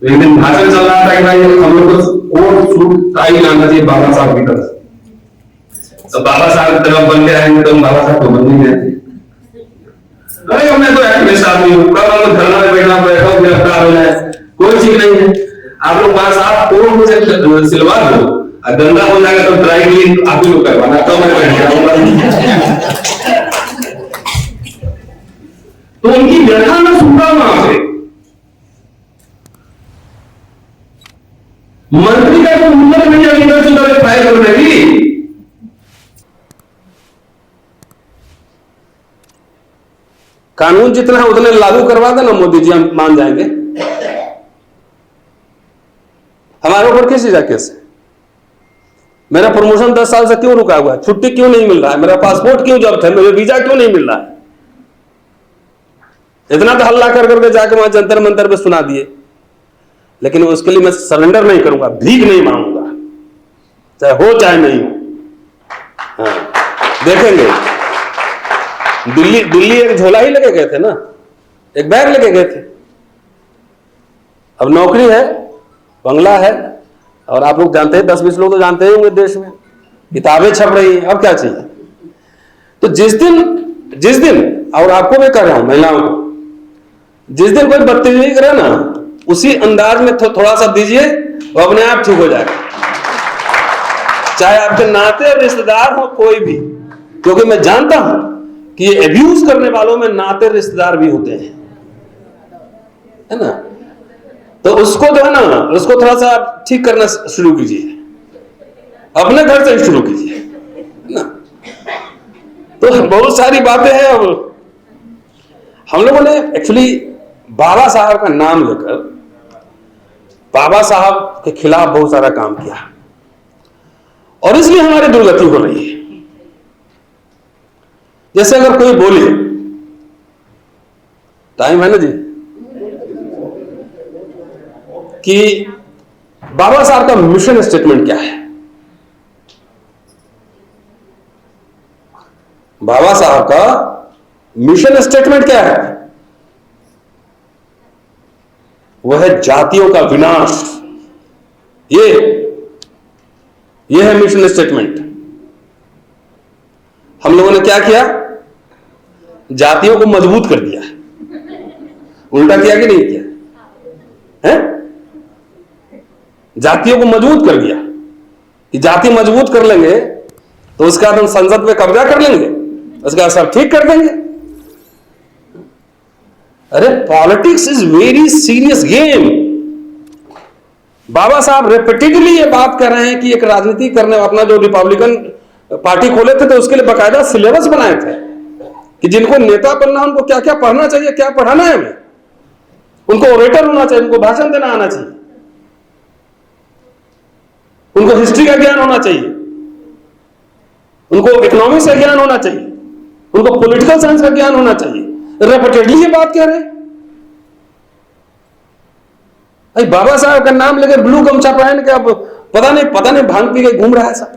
एक दिन भाषण चल रहा था कि भाई हम लोग को कोट सूट टाई लाना चाहिए बाबा साहब की तरफ। तो बाबा साहब की तरफ बन के आएंगे तो बाबा साहब तो बन नहीं गए। अरे मैं तो एक्टिविस्ट आदमी हूँ, कब हम धरना में बैठा हूँ गिरफ्तार हो जाए, कोई चीज नहीं है। आप लोग बाबा साहब कोर्ट में से सिलवा दो, गंदा हो जाएगा तो ड्राई क्लीन आप ही लोग करवाना, तो मैं बैठ जाऊंगा। तो उनकी व्यथा मैं सुनता हूं आपसे। मंत्री का तो हिम्मत नहीं है लीडर सुधर फाइल करने की। कानून जितना है उतने लागू करवा देना मोदी जी, हम मान जाएंगे। हमारे ऊपर किस चीज का केस है? मेरा प्रमोशन 10 साल से क्यों रुका हुआ है? छुट्टी क्यों नहीं मिल रहा है? मेरा पासपोर्ट क्यों जब्त है? मुझे वीजा क्यों नहीं मिल रहा है? इतना तो हल्ला कर करके जाके वहां जंतर मंतर पे सुना दिए, लेकिन उसके लिए मैं सरेंडर नहीं करूंगा, भीख नहीं मांगूंगा, चाहे हो चाहे नहीं हो। हाँ, देखेंगे। दिल्ली एक झोला ही लेके गए थे ना, एक बैग लेके गए थे। अब नौकरी है, बंगला है, और आप लोग जानते हैं 10-20 लोग तो जानते ही होंगे देश में, किताबें छप रही हैं, अब क्या चाहिए? तो जिस दिन और आपको भी कर रहा हूं, महिलाओं को, जिस दिन कोई बदतमीजी करे ना, उसी अंदाज में थोड़ा सा दीजिए, वो अपने आप ठीक हो जाएगा। चाहे आपके नाते रिश्तेदार हो कोई भी, क्योंकि मैं जानता हूं कि ये एब्यूज करने वालों में नाते रिश्तेदार भी होते हैं, है ना? तो उसको जो है ना, उसको थोड़ा सा आप ठीक करना शुरू कीजिए, अपने घर से शुरू कीजिए, है ना? तो बहुत सारी बातें हैं। अब हम लोगों ने एक्चुअली बाबा साहब का नाम लेकर बाबा साहब के खिलाफ बहुत सारा काम किया, और इसलिए हमारी दुर्गति हो रही है। जैसे अगर कोई बोले, टाइम है ना जी, कि बाबा साहब का मिशन स्टेटमेंट क्या है? बाबा साहब का मिशन स्टेटमेंट क्या है? वह है जातियों का विनाश। ये है मिशन स्टेटमेंट। हम लोगों ने क्या किया? जातियों को मजबूत कर दिया। उल्टा किया कि नहीं किया? है? जातियों को मजबूत कर दिया कि जाति मजबूत कर लेंगे तो उसके बाद हम संसद पे कब्जा कर लेंगे, उसके बाद सब ठीक कर देंगे। अरे politics is very serious game. Baba Saheb repeatedly ये बात कर रहे हैं कि एक राजनीति करने, अपना जो रिपब्लिकन पार्टी खोले थे तो उसके लिए बाकायदा सिलेबस बनाए थे कि जिनको नेता बनना, उनको क्या क्या पढ़ना चाहिए, क्या पढ़ाना है हमें। उनको ओरेटर होना चाहिए, उनको भाषण देना आना चाहिए, उनको हिस्ट्री का ज्ञान होना चाहिए, उनको इकोनॉमिक्स का ज्ञान होना चाहिए, उनको पॉलिटिकल साइंस का ज्ञान होना चाहिए। रिपीटेडली ये बात कह रहे हैं। बाबा साहब का नाम लेकर ब्लू गमछा पहन के अब पता नहीं भांग पी के घूम रहा है सब।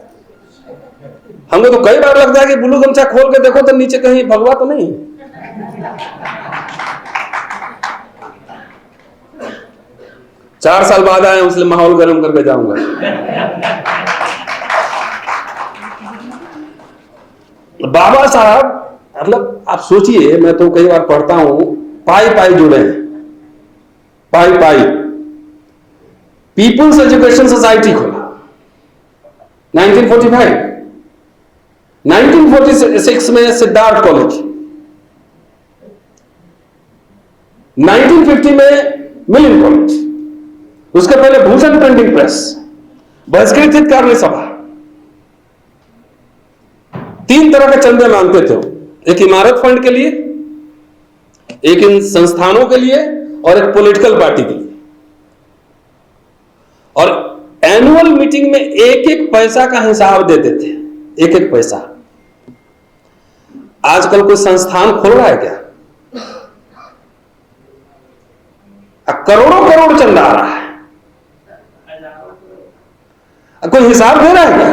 हमको तो कई बार लगता है कि ब्लू गमछा खोल के देखो तो नीचे कहीं भगवा तो नहीं। 4 साल बाद आए, इसलिए माहौल गर्म करके जाऊंगा। बाबा साहब, मतलब आप सोचिए, मैं तो कई बार पढ़ता हूं, पाई जुड़े हैं, पाई पीपुल्स एजुकेशन सोसाइटी खोला 1945, 1946 में सिद्धार्थ कॉलेज, 1950 में मिलिन कॉलेज, उसके पहले भूषण प्रिंटिंग प्रेस, बहिष्कृत हितकारिणी सभा। 3 तरह के चंदे मांगते थे, एक इमारत फंड के लिए, एक इन संस्थानों के लिए, और एक पॉलिटिकल पार्टी के लिए। और एनुअल मीटिंग में 1-1 पैसा का हिसाब देते थे, 1-1 पैसा। आजकल कोई संस्थान खोल रहा है क्या? करोड़ों चंदा आ रहा है, कोई हिसाब दे रहा है क्या?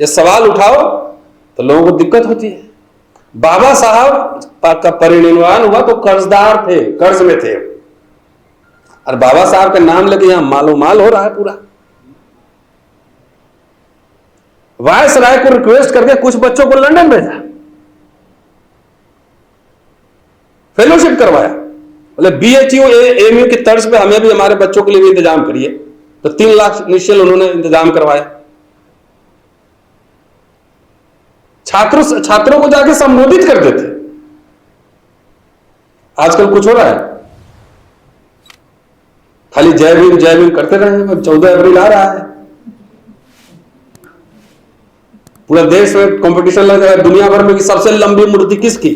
ये सवाल उठाओ तो लोगों को दिक्कत होती है। बाबा साहब का परिनिर्वाण हुआ तो कर्जदार थे, कर्ज में थे। और बाबा साहब का नाम लेके यहां मालो माल हो रहा है पूरा। वायसराय को रिक्वेस्ट करके कुछ बच्चों को लंदन भेजा, फेलोशिप करवाया, बोले BHU AMU की तर्ज पे हमें भी हमारे बच्चों के लिए भी इंतजाम करिए। तो 3 लाख इनिशियल उन्होंने इंतजाम करवाया। छात्रों को जाके संबोधित करते थे। आजकल कुछ हो रहा है, खाली जय भीम करते रहे। 14 अप्रैल आ रहा है, पूरा देश में कंपटीशन लग रहा है दुनिया भर में कि सबसे लंबी मूर्ति किसकी,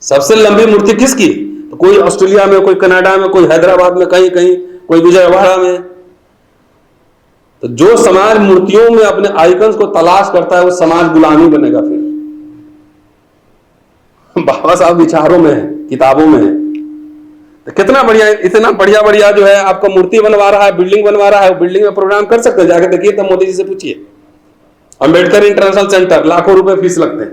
सबसे लंबी मूर्ति किसकी। तो कोई ऑस्ट्रेलिया में, कोई कनाडा में, कोई हैदराबाद में, कहीं कहीं, कोई विजयवाड़ा में। तो जो समाज मूर्तियों में अपने आइकन्स को तलाश करता है वो समाज गुलामी बनेगा। फिर बाबा साहब विचारों में है, किताबों में है। तो कितना बढ़िया, इतना बढ़िया बढ़िया जो है आपका मूर्ति बनवा रहा है, बिल्डिंग बनवा रहा है। वो बिल्डिंग में प्रोग्राम कर सकते हैं, जाके देखिए। तब मोदी जी से पूछिए। अंबेडकर इंटरनेशनल सेंटर, लाखों रुपए फीस लगते हैं।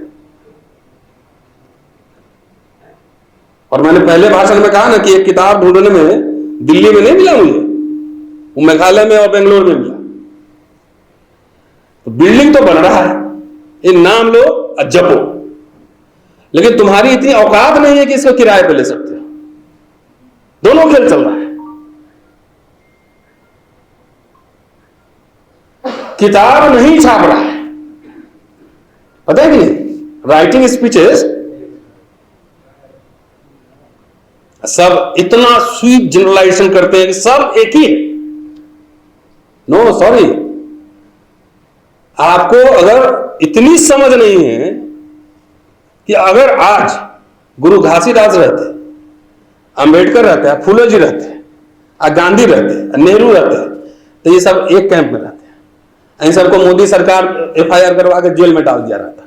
और मैंने पहले भाषण में कहा ना कि एक किताब ढूंढने में दिल्ली में नहीं मिला मुझे, वो मेघालय में और बेंगलोर में मिला। तो बिल्डिंग तो बन रहा है, ये नाम लो और जपो, लेकिन तुम्हारी इतनी औकात नहीं है कि इसको किराए पे ले सकते हो। दोनों खेल चल रहा है। किताब नहीं छाप रहा है, पता है कि नहीं। राइटिंग स्पीचेस सब इतना स्वीप जनरलाइजेशन करते हैं कि सब एक ही है। नो सॉरी, आपको अगर इतनी समझ नहीं है कि अगर आज गुरु घासीदास रहते, अंबेडकर रहते, फूले जी रहते, गांधी रहते, नेहरू रहते, तो ये सब एक कैंप में रहते। इन सबको मोदी सरकार FIR करवा के जेल में डाल दिया रहता,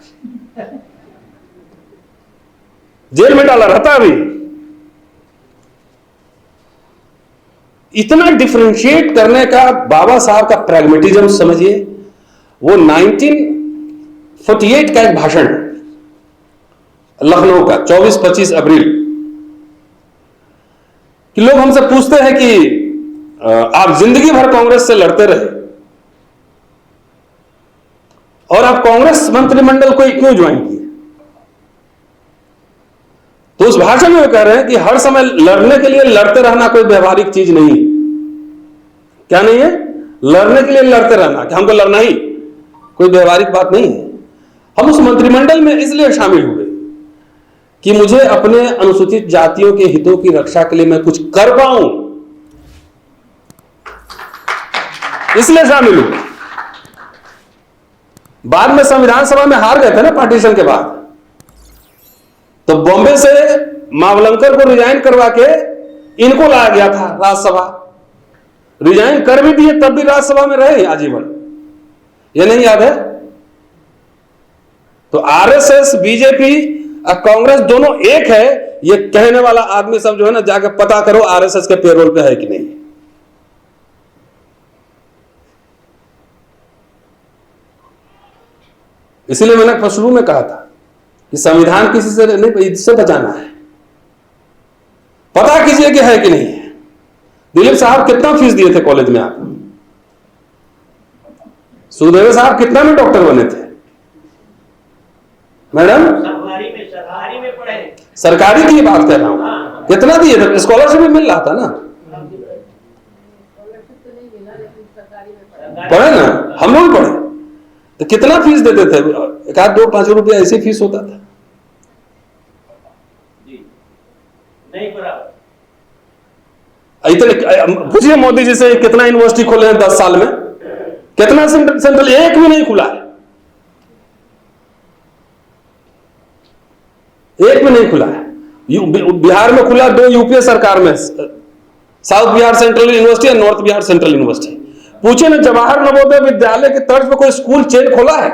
जेल में डाला रहता। अभी इतना डिफरेंशिएट करने का बाबा साहब का प्रैग्मेटिज्म समझिए। वो 1948 का एक भाषण लखनऊ का 24-25 अप्रैल कि लोग हमसे पूछते हैं कि आप जिंदगी भर कांग्रेस से लड़ते रहे और आप कांग्रेस मंत्रिमंडल को क्यों ज्वाइन किए। तो उस भाषण में वो कह रहे हैं कि हर समय लड़ने के लिए लड़ते रहना कोई व्यवहारिक चीज नहीं है। क्या नहीं है? लड़ने के लिए लड़ते रहना, कि हमको लड़ना ही कोई व्यवहारिक बात नहीं है। हम उस मंत्रिमंडल में इसलिए शामिल हुए कि मुझे अपने अनुसूचित जातियों के हितों की रक्षा के लिए मैं कुछ कर पाऊं, इसलिए शामिल हुए। बाद में संविधान सभा में हार गए थे ना पार्टीशन के बाद, तो बॉम्बे से मावलंकर को रिजाइन करवा के इनको लाया गया था राज्यसभा। रिजाइन कर भी दिए, तब भी राज्यसभा में रहे आजीवन। ये नहीं याद है? तो RSS, बीजेपी और कांग्रेस दोनों एक है, ये कहने वाला आदमी सब जो है ना, जाकर पता करो RSS के पेरोल पे है कि नहीं। इसीलिए मैंने शुरू में कहा था कि संविधान किसी से नहीं, इससे बचाना है। पता कीजिए कि है कि नहीं है। दिलीप साहब कितना फीस दिए थे कॉलेज में? आप सुखदेव साहब कितना में डॉक्टर बने थे? मैडम सरकारी में पढ़े, सरकारी की बात कर रहा हूं। कितना दिए थे? स्कॉलरशिप भी मिल रहा था ना, पढ़े ना, हम लोग पढ़े। तो कितना फीस देते थे? 1-2-5 रुपया ऐसी फीस होता था। नहीं बराबर। इतने पूछिए मोदी जी से, कितना यूनिवर्सिटी खोले हैं 10 साल में? कितना सेंट्रल? एक भी नहीं खुला है, एक भी नहीं खुला है। बिहार में खुला 2 यूपीए सरकार में, साउथ बिहार सेंट्रल यूनिवर्सिटी और नॉर्थ बिहार सेंट्रल यूनिवर्सिटी। पूछे ना, जवाहर नवोदय विद्यालय की तर्ज पर कोई स्कूल चेन खोला है?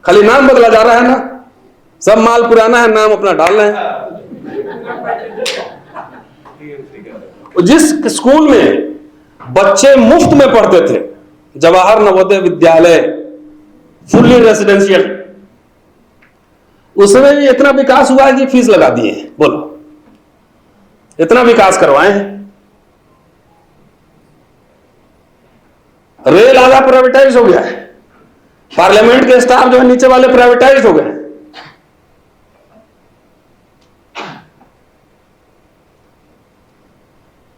खाली नाम बदला जा रहा है ना, सब माल पुराना है, नाम अपना डाल रहे हैं। जिस स्कूल में बच्चे मुफ्त में पढ़ते थे, जवाहर नवोदय विद्यालय, फुल्ली रेसिडेंशियल, उसमें भी इतना विकास हुआ है कि फीस लगा दिए हैं। बोलो, इतना विकास करवाए हैं। रेल आधा प्राइवेटाइज हो गया है, पार्लियामेंट के स्टाफ जो है नीचे वाले प्राइवेटाइज हो गए हैं।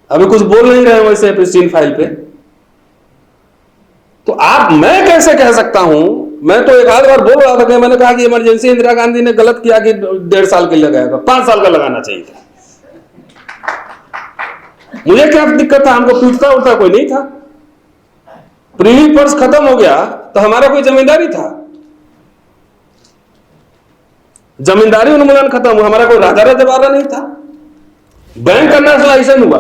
अभी कुछ बोल नहीं रहे वैसे प्रिस्टीन फाइल पे, तो मैं कैसे कह सकता हूं? मैं तो एक आध बार बोल रहा था कि मैंने कहा कि इमरजेंसी इंदिरा गांधी ने गलत किया कि 1.5 साल के लिए लगाया था, 5 साल का लगाना चाहिए था। मुझे क्या दिक्कत था? हमको पीटता उठता कोई नहीं था। प्रीवी पर्स खत्म हो गया तो हमारा कोई जमींदारी था? जमींदारी उन्मूलन खत्म हुआ, हमारा कोई राजा रजवाड़ा नहीं था। बैंक का नेशनलाइजेशन हुआ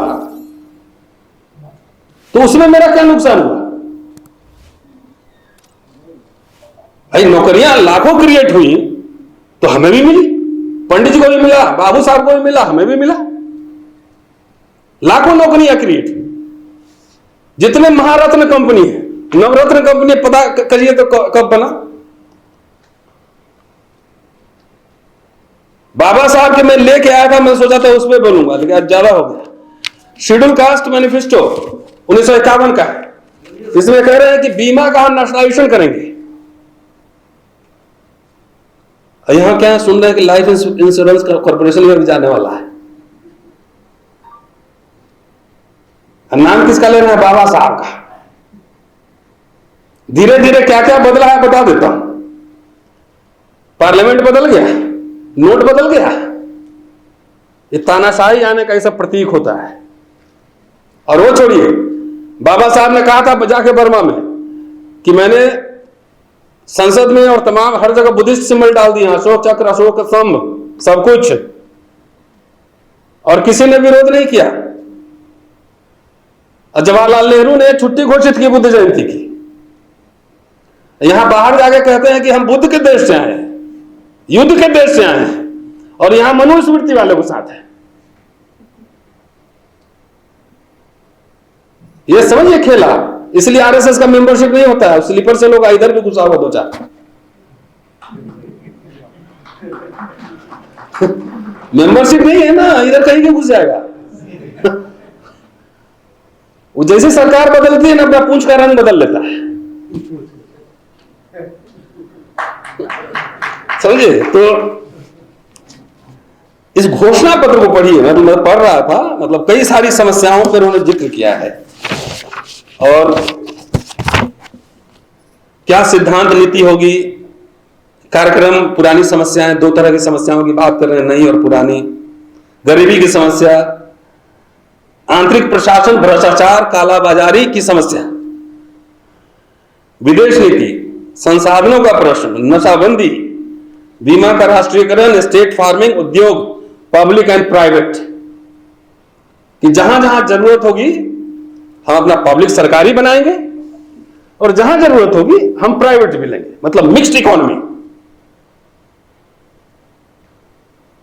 तो उसमें मेरा क्या नुकसान हुआ? भाई नौकरियां लाखों क्रिएट हुई तो हमें भी मिली, पंडित जी को भी मिला, बाबू साहब को भी मिला, हमें भी मिला। लाखों नौकरियां क्रिएट हुई। जितने महारत्न कंपनी है, नवरत्न कंपनी पता करिए तो कब बना? बाबा साहब के मैं लेके आया था, मैं सोचा था उस पर बोलूंगा, लेकिन आज ज्यादा हो गया। शेड्यूल कास्ट मैनिफेस्टो 1951 का है। इसमें कह रहे हैं कि बीमा का हम नेशनलाइजेशन करेंगे। यहां क्या सुन रहे हैं कि लाइफ इंश्योरेंस कॉर्पोरेशन में भी जाने वाला है। नाम किसका लेना है? बाबा साहब का। धीरे धीरे क्या क्या बदला है बता देता हूं। पार्लियामेंट बदल गया, नोट बदल गया। ये तानाशाही आने का ऐसा प्रतीक होता है। और वो छोड़िए, बाबा साहब ने कहा था जाके बर्मा में कि मैंने संसद में और तमाम हर जगह बुद्धिस्ट सिंबल डाल दिए, अशोक चक्र, अशोक स्तंभ, सब कुछ, और किसी ने विरोध नहीं किया। जवाहरलाल नेहरू ने छुट्टी घोषित की बुद्ध जयंती की। यहां बाहर जाके कहते हैं कि हम बुद्ध के देश से आए हैं, युद्ध के देश से आए हैं, और यहां मनुस्मृति वाले के साथ है। ये समझिए खेला। इसलिए आरएसएस का मेंबरशिप नहीं होता है। स्लीपर से लोग इधर भी घुसा हुआ 2-4 मेंबरशिप नहीं है ना, इधर कहीं भी घुस जाएगा। वो जैसे सरकार बदलती है ना, अपना पूंछ का रंग बदल लेता है। समझे? तो इस घोषणा पत्र को पढ़िए। मैं पढ़ रहा था, मतलब कई सारी समस्याओं पर उन्होंने जिक्र किया है, और क्या सिद्धांत नीति होगी, कार्यक्रम, पुरानी समस्याएं, 2 तरह की समस्याओं की बात कर रहे हैं, नई और पुरानी। गरीबी की समस्या, आंतरिक प्रशासन, भ्रष्टाचार, कालाबाजारी की समस्या, विदेश नीति, संसाधनों का प्रश्न, नशाबंदी, बीमा का राष्ट्रीयकरण, स्टेट फार्मिंग, उद्योग, पब्लिक एंड प्राइवेट, कि जहां जहां जरूरत होगी हम अपना पब्लिक सरकारी बनाएंगे, और जहां जरूरत होगी हम प्राइवेट भी लेंगे। मतलब मिक्स्ड इकोनॉमी।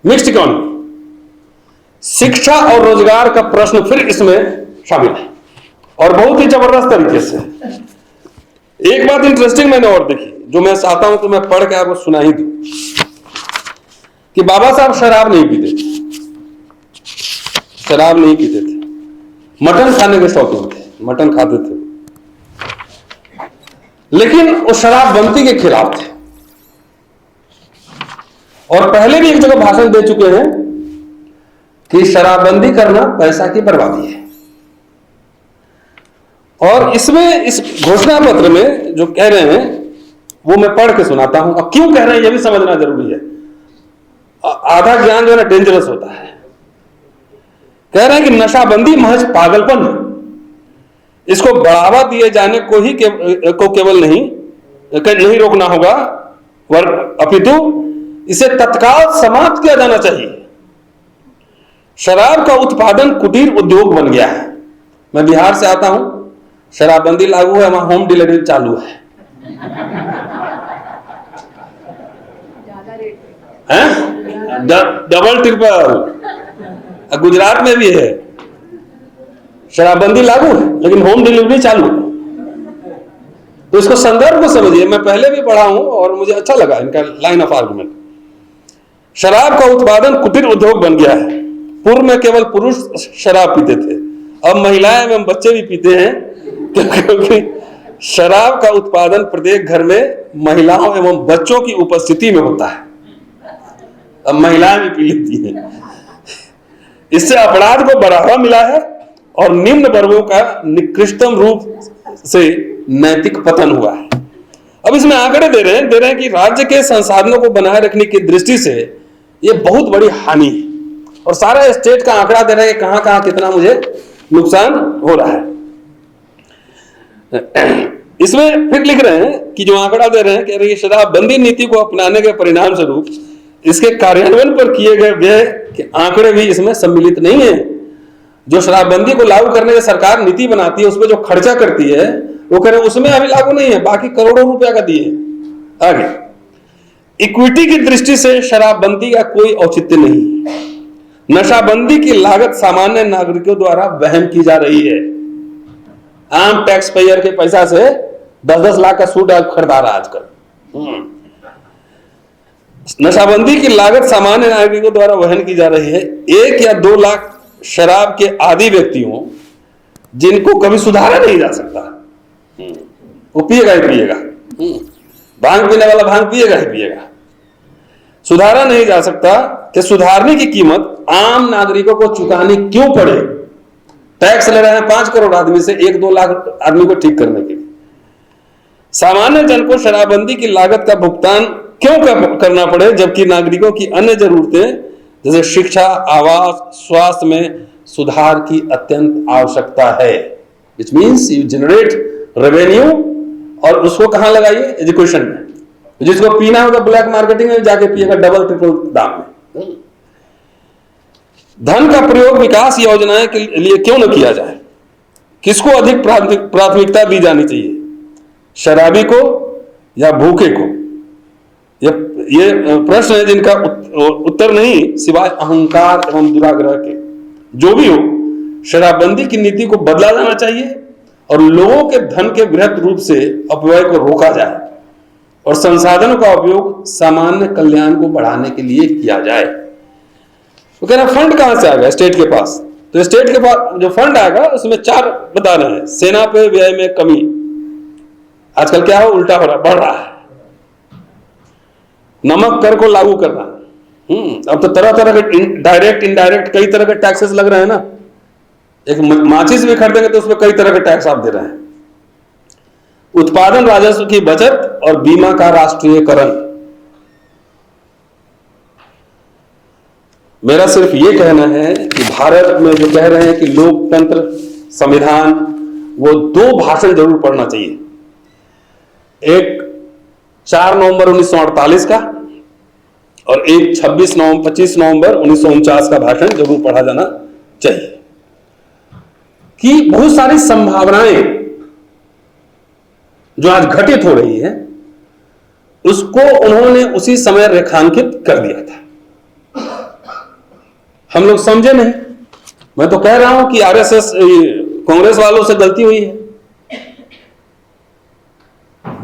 Mixed economy. शिक्षा और रोजगार का प्रश्न फिर इसमें शामिल है, और बहुत ही जबरदस्त तरीके से। एक बात इंटरेस्टिंग मैंने और देखी, जो मैं चाहता हूं कि मैं पढ़ के आपको सुना ही दूं, कि बाबा साहब शराब नहीं पीते थे। शराब नहीं पीते थे, मटन खाने के शौकीन थे, मटन खाते थे, लेकिन वो शराबबंदी के खिलाफ थे। और पहले भी एक जगह भाषण दे चुके हैं कि शराबबंदी करना पैसा की बर्बादी है। और इसमें, इस घोषणा पत्र में जो कह रहे हैं वो मैं पढ़ के सुनाता हूं। अब क्यों कह रहे हैं ये भी समझना जरूरी है। आधा ज्ञान जो है ना डेंजरस होता है। कह रहे हैं कि नशाबंदी महज पागलपन है। इसको बढ़ावा दिए जाने को ही केवल नहीं रोकना होगा, अपितु इसे तत्काल समाप्त किया जाना चाहिए। शराब का उत्पादन कुटीर उद्योग बन गया है। मैं बिहार से आता हूं, शराबबंदी लागू है, वहां होम डिलीवरी चालू है। Double triple. गुजरात में भी है, शराबबंदी लागू है लेकिन होम डिलीवरी चालू है। तो इसको संदर्भ को समझिए। मैं पहले भी पढ़ा हूं और मुझे अच्छा लगा इनका लाइन ऑफ आर्गुमेंट। शराब का उत्पादन कुटीर उद्योग बन गया है। पूर्व में केवल पुरुष शराब पीते थे, अब महिलाएं एवं बच्चे भी पीते हैं, क्योंकि शराब का उत्पादन प्रत्येक घर में महिलाओं एवं बच्चों की उपस्थिति में होता है। अब महिलाएं भी पी लेती हैं। इससे अपराध को बढ़ावा मिला है और निम्न वर्गों का निकृष्टतम रूप से नैतिक पतन हुआ है। अब इसमें आंकड़े दे रहे हैं कि राज्य के संसाधनों को बनाए रखने की दृष्टि से यह बहुत बड़ी हानि है, और सारा स्टेट का आंकड़ा दे रहे हैं कि कहां कहां कितना मुझे नुकसान हो रहा है। इसमें फिर लिख रहे हैं कि जो आंकड़ा दे रहे हैं कि अरे शराबबंदी नीति को अपनाने के परिणाम स्वरूप इसके कार्यान्वयन पर किए गए व्यय के आंकड़े भी इसमें सम्मिलित नहीं है। जो शराबबंदी को लागू करने की सरकार नीति बनाती है, उस पर जो खर्चा करती है वो कह रहे हैं उसमें अभी लागू नहीं है, बाकी करोड़ों रुपया का दिए। आगे, इक्विटी की दृष्टि से शराबबंदी का कोई औचित्य नहीं है। नशाबंदी की लागत सामान्य नागरिकों द्वारा वहन की जा रही है। आम टैक्स पेयर के पैसा से 10-10 लाख का सूट खरीदा रहा आजकल। नशाबंदी की लागत सामान्य नागरिकों द्वारा वहन की जा रही है। 1 या 2 लाख शराब के आदी व्यक्तियों जिनको कभी सुधारा नहीं जा सकता, वो पिएगा ही पिएगा। भांग पीने वाला भांग पिएगा ही पिएगा। सुधारा नहीं जा सकता कि सुधारने की कीमत आम नागरिकों को चुकानी क्यों पड़े। टैक्स ले रहे हैं 5 करोड़ आदमी से 1-2 लाख आदमी को ठीक करने के लिए। सामान्य जन को शराबबंदी की लागत का भुगतान क्यों करना पड़े, जबकि नागरिकों की अन्य जरूरतें जैसे शिक्षा, आवास, स्वास्थ्य में सुधार की अत्यंत आवश्यकता है। Which means you generate revenue, और उसको कहां लगाइए? एजुकेशन में। जिसको पीना होगा ब्लैक मार्केटिंग में जाके पिएगा डबल ट्रिपल दाम में। धन का प्रयोग विकास योजनाएं के लिए क्यों न किया जाए? किसको अधिक प्राथमिकता दी जानी चाहिए, शराबी को या भूखे को? ये प्रश्न है जिनका उत्तर नहीं सिवाय अहंकार एवं दुराग्रह के। जो भी हो, शराबबंदी की नीति को बदला जाना चाहिए और लोगों के धन के बृहत रूप से अपव्यय को रोका जाए और संसाधनों का उपयोग सामान्य कल्याण को बढ़ाने के लिए किया जाए। तो कह रहा फंड कहां से आएगा स्टेट के पास? तो स्टेट के पास जो फंड आएगा उसमें 4 बता रहे हैं। सेना पे व्यय में कमी, आजकल क्या हो, उल्टा हो रहा, बढ़ रहा है। नमक कर को लागू करना, अब तो तरह तरह के डायरेक्ट इनडायरेक्ट कई तरह के टैक्सेस लग रहे हैं ना। एक माचिस भी खरीदेंगे तो उसमें कई तरह के टैक्स आप दे रहे हैं। उत्पादन राजस्व की बचत और बीमा का राष्ट्रीयकरण। मेरा सिर्फ ये कहना है कि भारत में जो कह रहे हैं कि लोकतंत्र, संविधान, वो 2 भाषण जरूर पढ़ना चाहिए। एक 4 नवंबर 1948 का और एक 25 नवंबर 1949 का भाषण जरूर पढ़ा जाना चाहिए कि बहुत सारी संभावनाएं जो आज घटित हो रही है उसको उन्होंने उसी समय रेखांकित कर दिया था। हम लोग समझे नहीं। मैं तो कह रहा हूं कि आरएसएस कांग्रेस वालों से गलती हुई है।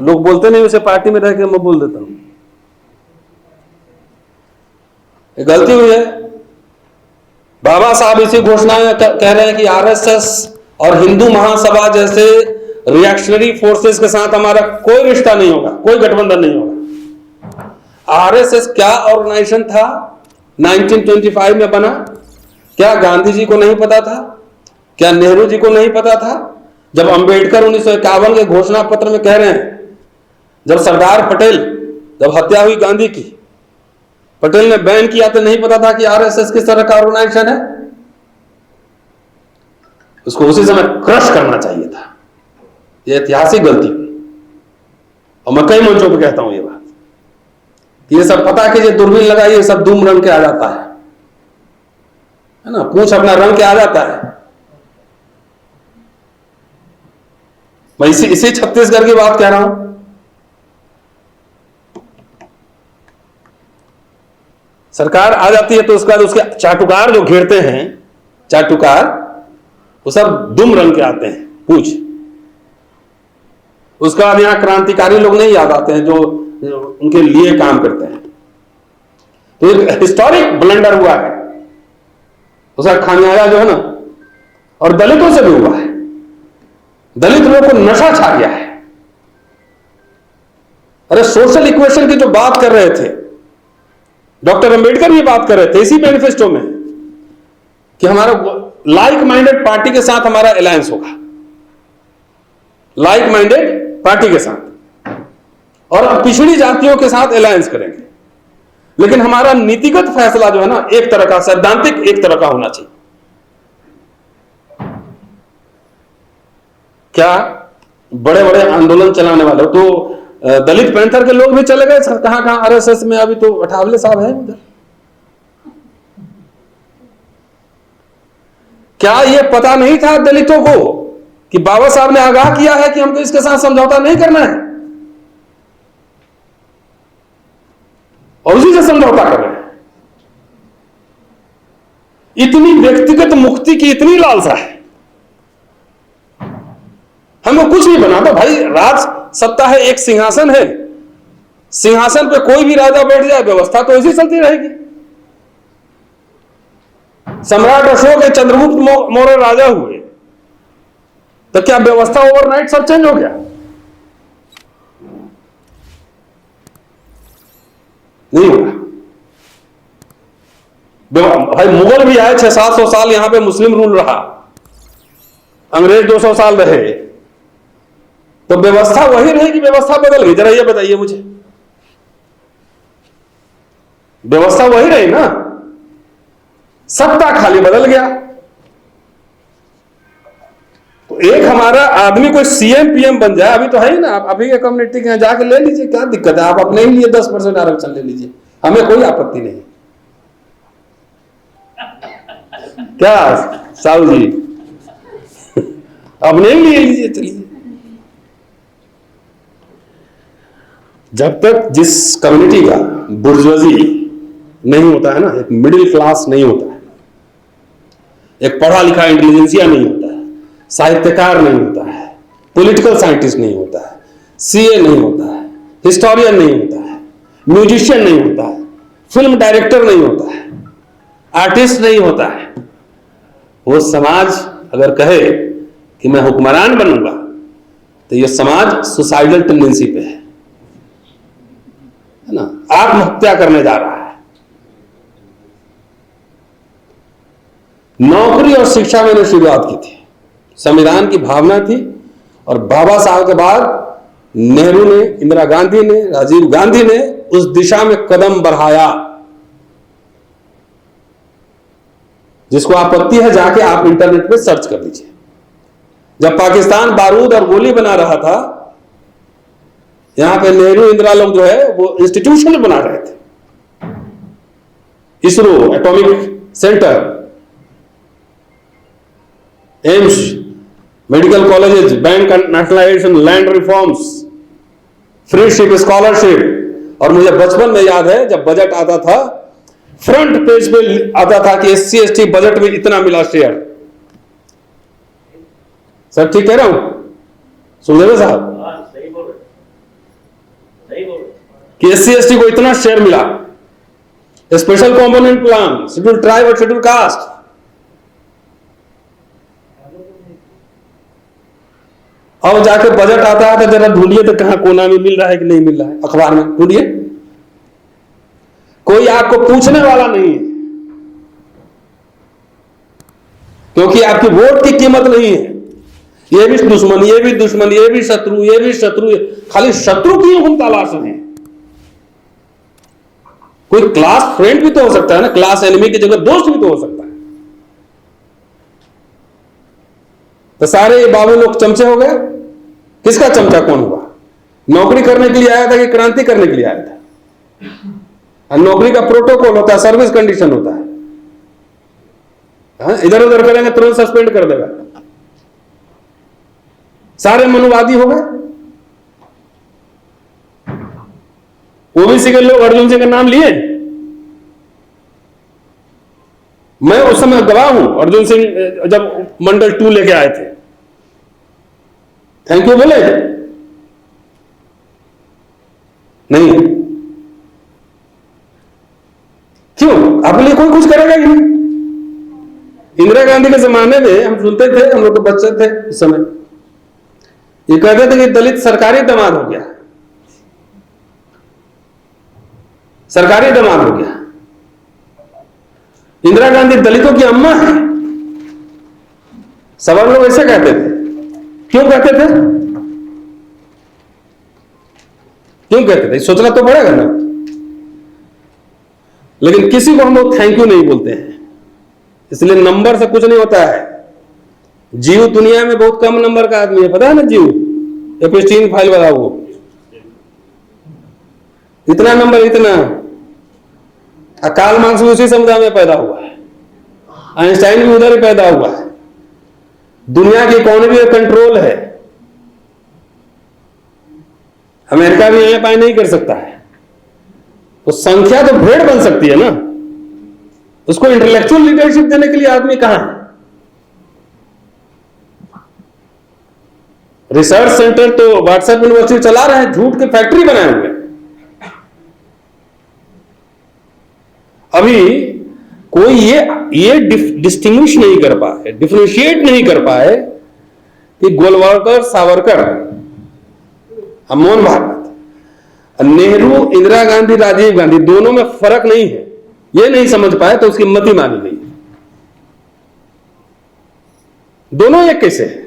लोग बोलते नहीं, उसे पार्टी में रह के मैं बोल देता हूं, गलती हुई है। बाबा साहब इसी घोषणा में कह रहे हैं कि आरएसएस और हिंदू महासभा जैसे रिएक्शनरी फोर्सेस के साथ हमारा कोई रिश्ता नहीं होगा, कोई गठबंधन नहीं होगा। आरएसएस क्या ऑर्गेनाइजेशन था 1925 में बना? क्या गांधी जी को नहीं पता था? क्या नेहरू जी को नहीं पता था? जब अंबेडकर 1951 के घोषणा पत्र में कह रहे हैं, जब सरदार पटेल, जब हत्या हुई गांधी की, पटेल ने बैन किया तो नहीं पता था कि आरएसएस किस तरह का ऑर्गेनाइजेशन है? उसको उसी समय क्रश करना चाहिए था। यह ऐतिहासिक गलती हुई और मैं कई मंचों पर कहता हूं ये बात। ये सब पता कीजिए, दूरबीन लगाइए, ये सब धूम रंग के आ जाता है ना, पूछ अपना रंग के आ जाता है। मैं इसी छत्तीसगढ़ की बात कह रहा हूं। सरकार आ जाती है तो उसके बाद उसके चाटुकार जो घेरते हैं, चाटुकार, वो सब दुम रंग के आते हैं, पूछ। उसके बाद यहां क्रांतिकारी लोग नहीं याद आते हैं जो उनके लिए काम करते हैं। तो एक हिस्टोरिक ब्लंडर हुआ है, उसका खामियाजा जो है ना, और दलितों से भी हुआ है। दलित लोगों को नशा छा गया है। अरे सोशल इक्वेशन की जो बात कर रहे थे, डॉक्टर अंबेडकर भी बात कर रहे थे इसी मैनिफेस्टो में कि हमारा लाइक माइंडेड पार्टी के साथ हमारा अलायंस होगा, लाइक माइंडेड पार्टी के साथ, और हम पिछड़ी जातियों के साथ अलायंस करेंगे। लेकिन हमारा नीतिगत फैसला जो है ना, एक तरह का सैद्धांतिक एक तरह का होना चाहिए। क्या बड़े बड़े आंदोलन चलाने वाले तो दलित पैंथर के लोग भी चले गए कहां कहां, आरएसएस में। अभी तो अठावले साहब हैं उधर। क्या यह पता नहीं था दलितों को कि बाबा साहब ने आगाह किया है कि हमको इसके साथ समझौता नहीं करना है, और उसी से समझौता कर रहे हैं। इतनी व्यक्तिगत मुक्ति की इतनी लालसा है, हमें कुछ नहीं बना। तो भाई राज सत्ता है, एक सिंहासन है, सिंहासन पे कोई भी राजा बैठ जाए, व्यवस्था तो ऐसी चलती रहेगी। सम्राट अशोक के चंद्रगुप्त मौर्य राजा हुए, तो क्या व्यवस्था ओवरनाइट सब चेंज हो गया? नहीं होगा भाई। मुगल भी आए 600-700 साल, यहां पे मुस्लिम रूल रहा, अंग्रेज 200 साल रहे, तो व्यवस्था वही रहेगी? व्यवस्था बदल गई? जरा ये बताइए मुझे, व्यवस्था वही रही ना, सत्ता खाली बदल गया। तो एक हमारा आदमी कोई सीएम पीएम बन जाए, अभी तो है ही ना, आप अभी के कम्युनिटी के यहां जाके ले लीजिए, क्या दिक्कत है? आप अपने ही लिए 10% आरक्षण ले लीजिए, हमें कोई आपत्ति नहीं। क्या साहू जी, अपने ही लिए लीजिए, चलिए। जब तक जिस कम्युनिटी का बुर्जुआजी नहीं होता है ना, एक मिडिल क्लास नहीं होता है, एक पढ़ा लिखा इंटेलिजेंसिया नहीं होता है, साहित्यकार नहीं होता है, पॉलिटिकल साइंटिस्ट नहीं होता है, सीए नहीं होता है, हिस्टोरियन नहीं होता है, म्यूजिशियन नहीं होता है, फिल्म डायरेक्टर नहीं होता है, आर्टिस्ट नहीं होता है, वो समाज अगर कहे कि मैं हुक्मरान बनूंगा, तो ये समाज सुसाइडल टेंडेंसी पे है ना, आत्महत्या करने जा रहा है। नौकरी और शिक्षा मैंने शुरुआत की थी, संविधान की भावना थी, और बाबा साहब के बाद नेहरू ने, इंदिरा गांधी ने, राजीव गांधी ने उस दिशा में कदम बढ़ाया। जिसको आपत्ति है जाके आप इंटरनेट पे सर्च कर लीजिए। जब पाकिस्तान बारूद और गोली बना रहा था, यहां पे नेहरू इंदिरा लोग जो है वो इंस्टीट्यूशन बना रहे थे, ISRO, atomic centre, AIIMS, medical colleges, bank nationalisation, land reforms, free ship scholarship. और मुझे बचपन में याद है जब बजट आता था, फ्रंट पेज पे आता था कि SC ST बजट में इतना मिला शेयर। सर ठीक कह रहा हूं? सुन ले साहब, कि SC ST को इतना शेयर मिला, special component plan, schedule tribe और शेड्यूल कास्ट। अब जाके बजट आता है तो जरा ढूंढिए तो कहां कोना में मिल रहा है कि नहीं मिल रहा है, अखबार में ढूंढिए, कोई आपको पूछने वाला नहीं है, क्योंकि आपकी वोट की कीमत नहीं है। ये भी दुश्मन, ये भी दुश्मन, ये भी शत्रु, ये भी शत्रु, खाली शत्रु की हम तलाश में हैं। कोई क्लास फ्रेंड भी तो हो सकता है ना, क्लास एनिमी की जगह दोस्त भी तो हो सकता है। तो सारे बाबू लोग चमचे हो गए। किसका चमचा कौन हुआ? नौकरी करने के लिए आया था कि क्रांति करने के लिए आया था? और नौकरी का प्रोटोकॉल होता है, सर्विस कंडीशन होता है। इधर उधर करेंगे तुरंत सस्पेंड कर देगा। सारे मनुवादी हो गए। ओबीसी के लोग अर्जुन सिंह का नाम लिए, मैं उस समय गवाह हूं। अर्जुन सिंह जब मंडल 2 लेके आए थे, थैंक यू बोले नहीं? इंदिरा गांधी के जमाने में हम सुनते थे, हम लोग तो बच्चे थे उस समय, ये कहते थे कि दलित सरकारी दामाद हो गया, सरकारी दामाद हो गया। इंदिरा गांधी दलितों की अम्मा है, सब लोग ऐसे कहते थे। क्यों कहते थे? क्यों कहते थे? सोचना तो पड़ेगा ना। लेकिन किसी को हम लोग थैंक यू नहीं बोलते हैं, इसलिए नंबर से कुछ नहीं होता है। जीव दुनिया में बहुत कम नंबर का आदमी है, पता है ना? जीव एपिस्टीन फाइल वाला, वो इतना नंबर, इतना। कार्ल मार्क्स भी उसी समुदाय में पैदा हुआ है, आइंस्टाइन भी उधर ही पैदा हुआ है। दुनिया की इकोनॉमी में कंट्रोल है, अमेरिका भी यहां पाए नहीं कर सकता है। तो संख्या तो भेड़ बन सकती है ना, उसको इंटेलेक्चुअल लीडरशिप देने के लिए आदमी कहां है? रिसर्च सेंटर तो व्हाट्सएप यूनिवर्सिटी चला रहे हैं, झूठ की फैक्ट्री बनाए हुए। अभी कोई ये डिस्टिंग्विश नहीं कर पाए, डिफरेंशिएट नहीं कर पाए कि गोलवालकर, सावरकर, मोहन भागवत, नेहरू, इंदिरा गांधी, राजीव गांधी, दोनों में फर्क नहीं है। ये नहीं समझ पाए तो उसकी मति मानी गई। दोनों एक कैसे है?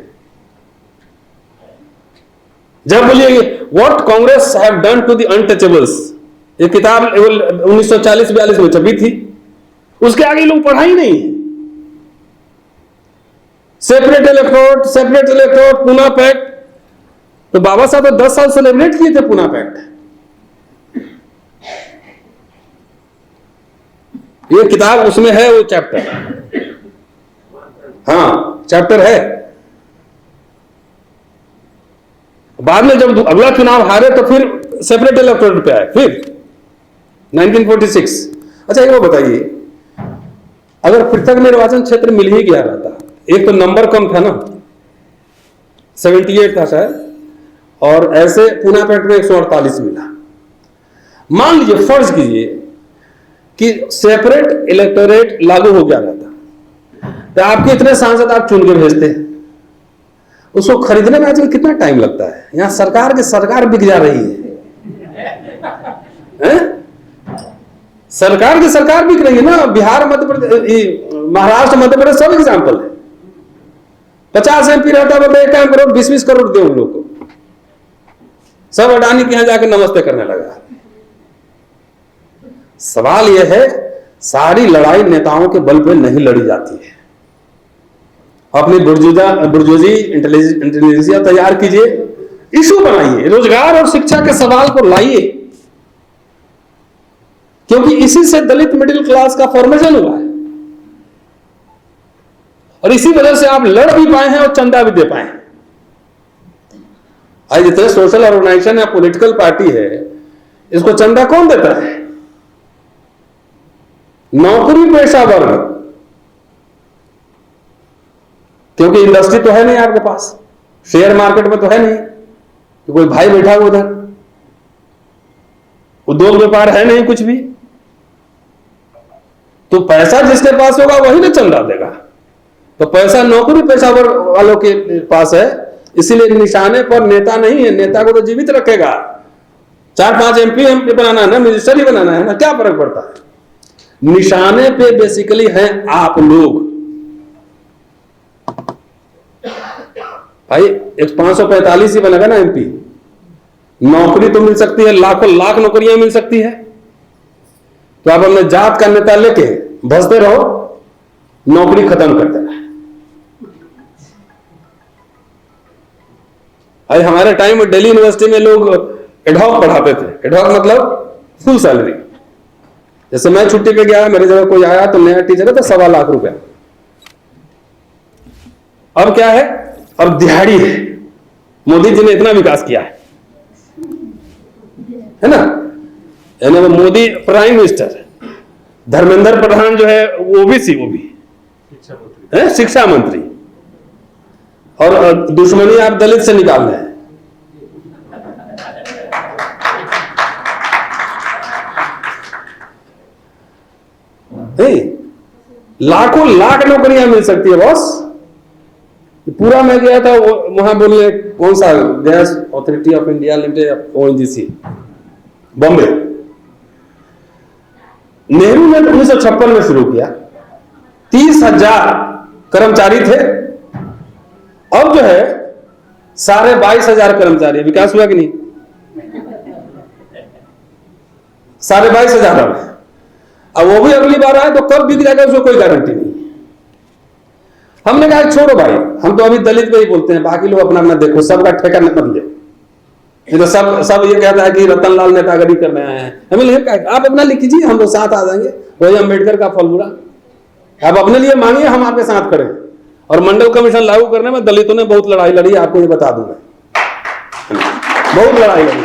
जब बोलिए what Congress have done to the untouchables, ये किताब 1940-42 में छपी थी, उसके आगे लोग पढ़ा ही नहीं। सेपरेट इलेक्ट्रोड, पूना पैक्ट, तो बाबा साहब तो 10 साल सेलिब्रेट किए थे पूना पैक्ट। ये किताब उसमें है, वो चैप्टर, हाँ चैप्टर है। बाद में जब अगला चुनाव हारे तो फिर सेपरेट इलेक्टोरेट पे आए, फिर 1946। अच्छा ये वो बताइए, अगर पृथक निर्वाचन क्षेत्र मिल ही गया रहता, एक तो नंबर कम था ना, 78 था शायद, और ऐसे पूना पैक्ट में 148 मिला। मान लीजिए, फर्ज कीजिए कि सेपरेट इलेक्टोरेट लागू हो गया रहता, तो आपके इतने सांसद आप चुन के भेजते हैं, उसको खरीदने में आजकल कितना टाइम लगता है। यहां सरकार की सरकार बिक जा रही है? सरकार की सरकार बिक रही है ना। बिहार, मध्य प्रदेश, महाराष्ट्र, मध्य प्रदेश सब एग्जाम्पल है। 50 MP रहता है, बोलते 1 काम करो 20-20 करोड़ दो उन लोग को, सब अडानी के यहां जाकर नमस्ते करने लगा। सवाल यह है, सारी लड़ाई नेताओं के बल पर नहीं लड़ी जाती है। अपनी बुर्जुजी इंटेलिजेंसिया तैयार कीजिए, इशू बनाइए, रोजगार और शिक्षा के सवाल को लाइए, क्योंकि इसी से दलित मिडिल क्लास का फॉर्मेशन हुआ है, और इसी वजह से आप लड़ भी पाए हैं और चंदा भी दे पाए हैं। आज जितने सोशल ऑर्गेनाइजेशन या पॉलिटिकल पार्टी है, इसको चंदा कौन देता है? नौकरी पेशा वर्ग, क्योंकि इंडस्ट्री तो है नहीं आपके पास, शेयर मार्केट में तो है नहीं कि कोई भाई बैठा हो उधर, उद्योग व्यापार है नहीं कुछ भी। तो पैसा जिसके पास होगा वही ना चंदा देगा। तो पैसा नौकरी पेशा वर्ग वालों के पास है, इसीलिए निशाने पर नेता नहीं है। नेता को तो जीवित रखेगा, 4-5 MP बनाना है ना, मिनिस्टर ही बनाना है ना, क्या फर्क पड़ता है? निशाने पे बेसिकली हैं आप लोग। भाई 545 ही बनेगा ना MP, नौकरी तो मिल सकती है, लाखों लाख नौकरियां मिल सकती है। तो आप अपने जात का नेता लेके भसते रहो, नौकरी खत्म करते रहे। भाई हमारे टाइम में दिल्ली यूनिवर्सिटी में लोग एडहॉक पढ़ाते थे। एडहॉक मतलब फुल सैलरी। जैसे मैं छुट्टी पे गया, मेरे जगह कोई आया तो नया टीचर है तो 1.25 लाख रुपया। अब क्या है? अब दिहाड़ी है। मोदी जी ने इतना विकास किया है ना? यानी वो मोदी प्राइम मिनिस्टर, धर्मेंद्र प्रधान जो है वो भी शिक्षा मंत्री, और दुश्मनी आप दलित से निकाल रहे हैं। नहीं, लाखों लाख नौकरियां मिल सकती है बॉस। पूरा मैं गया था वहां बोलने, कौन सा gas authority of India limited ONGC Bombay. Nehru ने 1956 में शुरू किया, 30,000 कर्मचारी थे, अब जो है 22,500 कर्मचारी। विकास हुआ कि नहीं? 22,500 अब वो भी अगली बार आए तो कब बिक जाएगा उसको कोई गारंटी नहीं। हमने कहा छोड़ो भाई, हम तो अभी दलित पे ही बोलते हैं, बाकी लोग अपना अपना देखो, सबका ठेका न बन ले। तो सब ये कहता है कि रतनलाल नेतागिरी करने आए हैं। हमें लगे आप अपना लिख कीजिए, हम लोग साथ आ जाएंगे। वही अम्बेडकर का फॉर्मूला, आप अपने लिए मांगिए, हम आपके साथ खड़े हैं। और मंडल कमीशन लागू करने में दलितों ने बहुत लड़ाई लड़ी, आपको ये बता दूं मैं, बहुत लड़ाई लड़ी।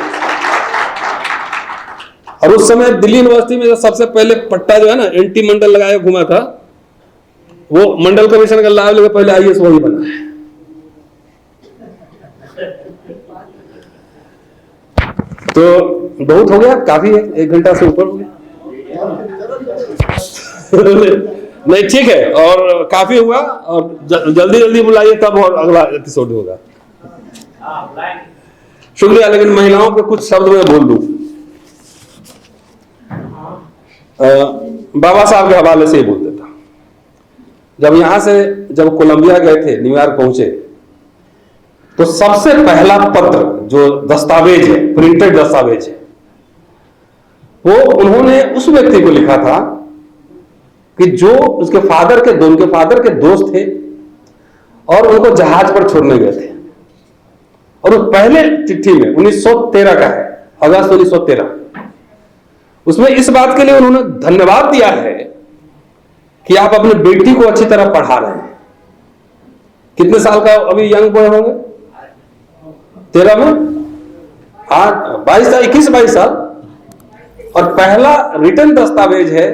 और उस समय दिल्ली यूनिवर्सिटी में जो सबसे पहले पट्टा जो है ना एंटी मंडल लगाया घुमा था, वो मंडल कमीशन का लाभ लेकर पहले IAS वही बना है। तो बहुत हो गया, काफी है, 1 घंटा से ऊपर हो गया। नहीं ठीक है, और काफी हुआ, और जल्दी जल्दी बुलाइए तब और अगला एपिसोड होगा। शुक्रिया। लेकिन महिलाओं पे कुछ शब्द मैं बोल दूं, बाबा साहब के हवाले से ही बोल देता। जब कोलंबिया गए थे, न्यूयॉर्क पहुंचे, तो सबसे पहला पत्र जो दस्तावेज है, प्रिंटेड दस्तावेज है, वो उन्होंने उस व्यक्ति को लिखा था कि जो उनके फादर के दोस्त थे और उनको जहाज पर छोड़ने गए थे। और उस पहले चिट्ठी में 1913 का है, अगस्त 1913, उसमें इस बात के लिए उन्होंने धन्यवाद दिया है कि आप अपने बेटी को अच्छी तरह पढ़ा रहे हैं। कितने साल का अभी यंग बॉय होंगे? 13 में 21-22 साल। और पहला रिटर्न दस्तावेज है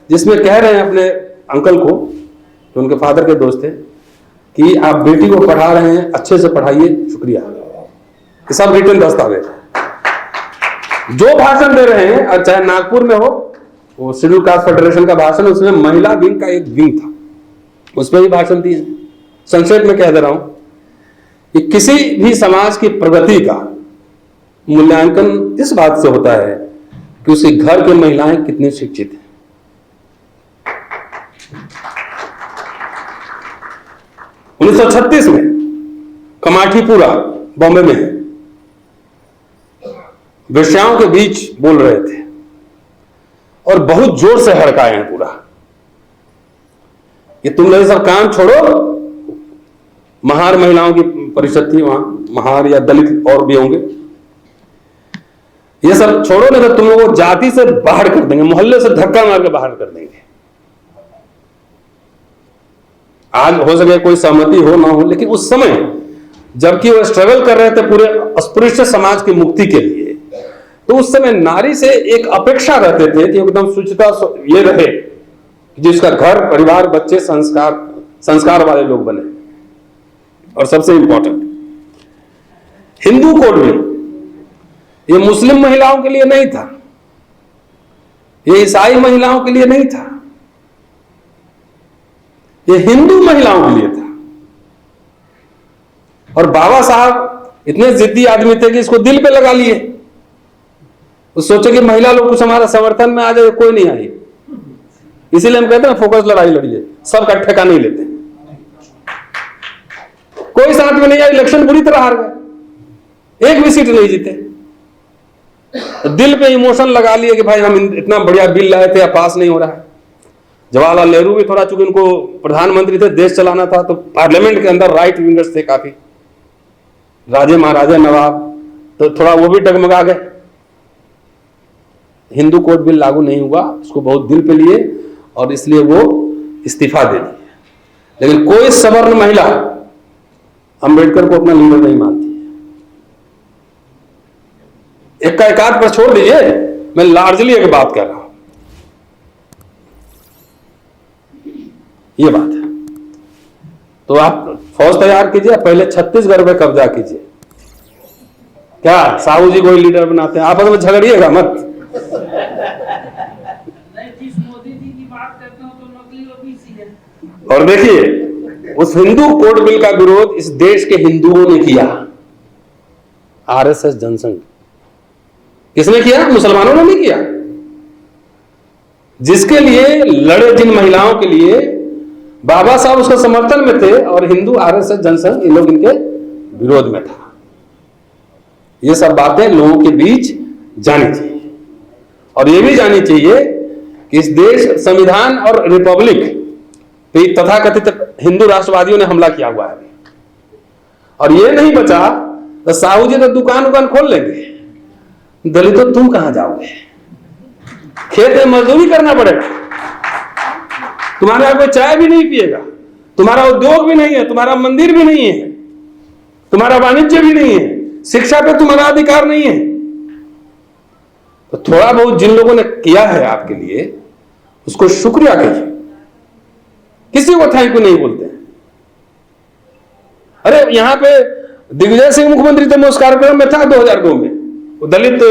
जिसमें कह रहे हैं अपने अंकल को, जो उनके फादर के दोस्त थे, कि आप बेटी को पढ़ा रहे हैं, अच्छे से पढ़ाइए, शुक्रिया। ये सब रिटर्न दस्तावेज है। जो भाषण दे रहे हैं, और चाहे नागपुर में हो, वो शेड्यूल कास्ट फेडरेशन का भाषण, उसमें महिला विंग का एक विंग था, उसमें भी भाषण दिए। संक्षेप में कह दे रहा हूं कि किसी भी समाज की प्रगति का मूल्यांकन इस बात से होता है कि उसके घर की महिलाएं कितनी शिक्षित हैं। उन्नीस 1936 में कमाठीपुरा बॉम्बे में है, वेश्याओं के बीच बोल रहे थे और बहुत जोर से हड़काए हैं पूरा कि तुम लोग सब काम छोड़ो। महार महिलाओं की परिषद थी वहां, महार या दलित और भी होंगे, ये सब छोड़ो, नहीं तो तुम लोगों को जाति से बाहर कर देंगे, मोहल्ले से धक्का मार के बाहर कर देंगे। आज हो सके कोई सहमति हो ना हो, लेकिन उस समय जबकि वो स्ट्रगल कर रहे थे पूरे अस्पृश्य समाज की मुक्ति के लिए, तो उस समय नारी से एक अपेक्षा रहते थे कि एकदम शुचिता ये रहे, जिसका घर परिवार बच्चे संस्कार वाले लोग बने। और सबसे इंपॉर्टेंट, हिंदू कोड में ये मुस्लिम महिलाओं के लिए नहीं था, ये ईसाई महिलाओं के लिए नहीं था, ये हिंदू महिलाओं के लिए था। और बाबा साहब इतने जिद्दी आदमी थे कि इसको दिल पे लगा लिए। तो सोचे कि महिला लोग कुछ हमारा समर्थन में आ जाए, कोई नहीं आई। इसीलिए हम कहते हैं फोकस लड़ाई लड़िए, सब ठेका नहीं लेते। कोई साथ में नहीं आया, इलेक्शन बुरी तरह हार गए, एक भी सीट नहीं जीते। तो दिल पे इमोशन लगा लिए कि भाई हम इतना बढ़िया बिल लाए थे, अब पास नहीं हो रहा है। जवाहरलाल नेहरू भी थोड़ा, चूंकि उनको प्रधानमंत्री थे, देश चलाना था, तो पार्लियामेंट के अंदर राइट विंगर्स थे काफी, राजे महाराजे नवाब, तो थोड़ा वो भी डगमगा गए। हिंदू कोड बिल लागू नहीं हुआ, उसको बहुत दिल पे लिए और इसलिए वो इस्तीफा दे दिए। लेकिन कोई सवर्ण महिला अंबेडकर को अपना लीडर नहीं मानती। एक का एकाध पर छोड़ दीजिए, मैं लार्जली एक बात कह रहा हूं, ये बात है। तो आप फौज तैयार कीजिए, पहले छत्तीसगढ़ पे कब्जा कीजिए। क्या साहू जी को लीडर बनाते हैं? आपस में झगड़िएगा मत। नहीं, जिस मोदी जी की बात करते हो तो नकली ओबीसी है। और देखिए उस हिंदू कोड बिल का विरोध इस देश के हिंदुओं ने किया, आरएसएस जनसंघ। किसने किया? मुसलमानों ने नहीं किया। जिसके लिए लड़े, जिन महिलाओं के लिए बाबा साहब उसके समर्थन में थे, और हिंदू आरएसएस जनसंघ इन लोग इनके विरोध में था। ये सब बातें लोगों के बीच जानी चाहिए, और ये भी जानी चाहिए कि इस देश संविधान और रिपब्लिक पे तथाकथित हिंदू राष्ट्रवादियों ने हमला किया हुआ है। और ये नहीं बचा तो साहू जी तो दुकान खोल लेंगे, दलितों तुम कहां जाओगे? खेत में मजदूरी करना पड़ेगा, तुम्हारे यहां कोई चाय भी नहीं पिएगा, तुम्हारा उद्योग भी नहीं है, तुम्हारा मंदिर भी नहीं है, तुम्हारा वाणिज्य भी नहीं है, शिक्षा पे तुम्हारा अधिकार नहीं है। तो थोड़ा बहुत जिन लोगों ने किया है आपके लिए, उसको शुक्रिया कहिए, किसी को थैंक यू नहीं बोलते हैं। अरे यहां पे दिग्विजय सिंह मुख्यमंत्री थे, मैं उस कार्यक्रम में था 2002 में, वो दलित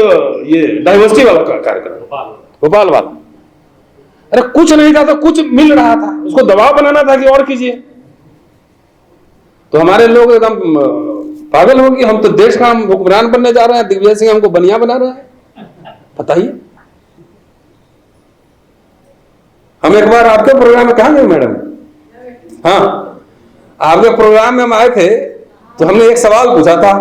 ये डाइवर्सिटी वाला कार्यक्रम, भोपाल वाला। अरे कुछ नहीं था तो कुछ मिल रहा था, उसको दबाव बनाना था कि और कीजिए। तो हमारे लोग एकदम पागल हो गए, हम तो देश का हुक्मरान बनने जा रहे हैं, दिग्विजय सिंह हमको बनिया बना रहा है। बताइए, हम एक बार आपके प्रोग्राम में कहा गए मैडम, हाँ आपके प्रोग्राम में हम आए थे, तो हमने एक सवाल पूछा था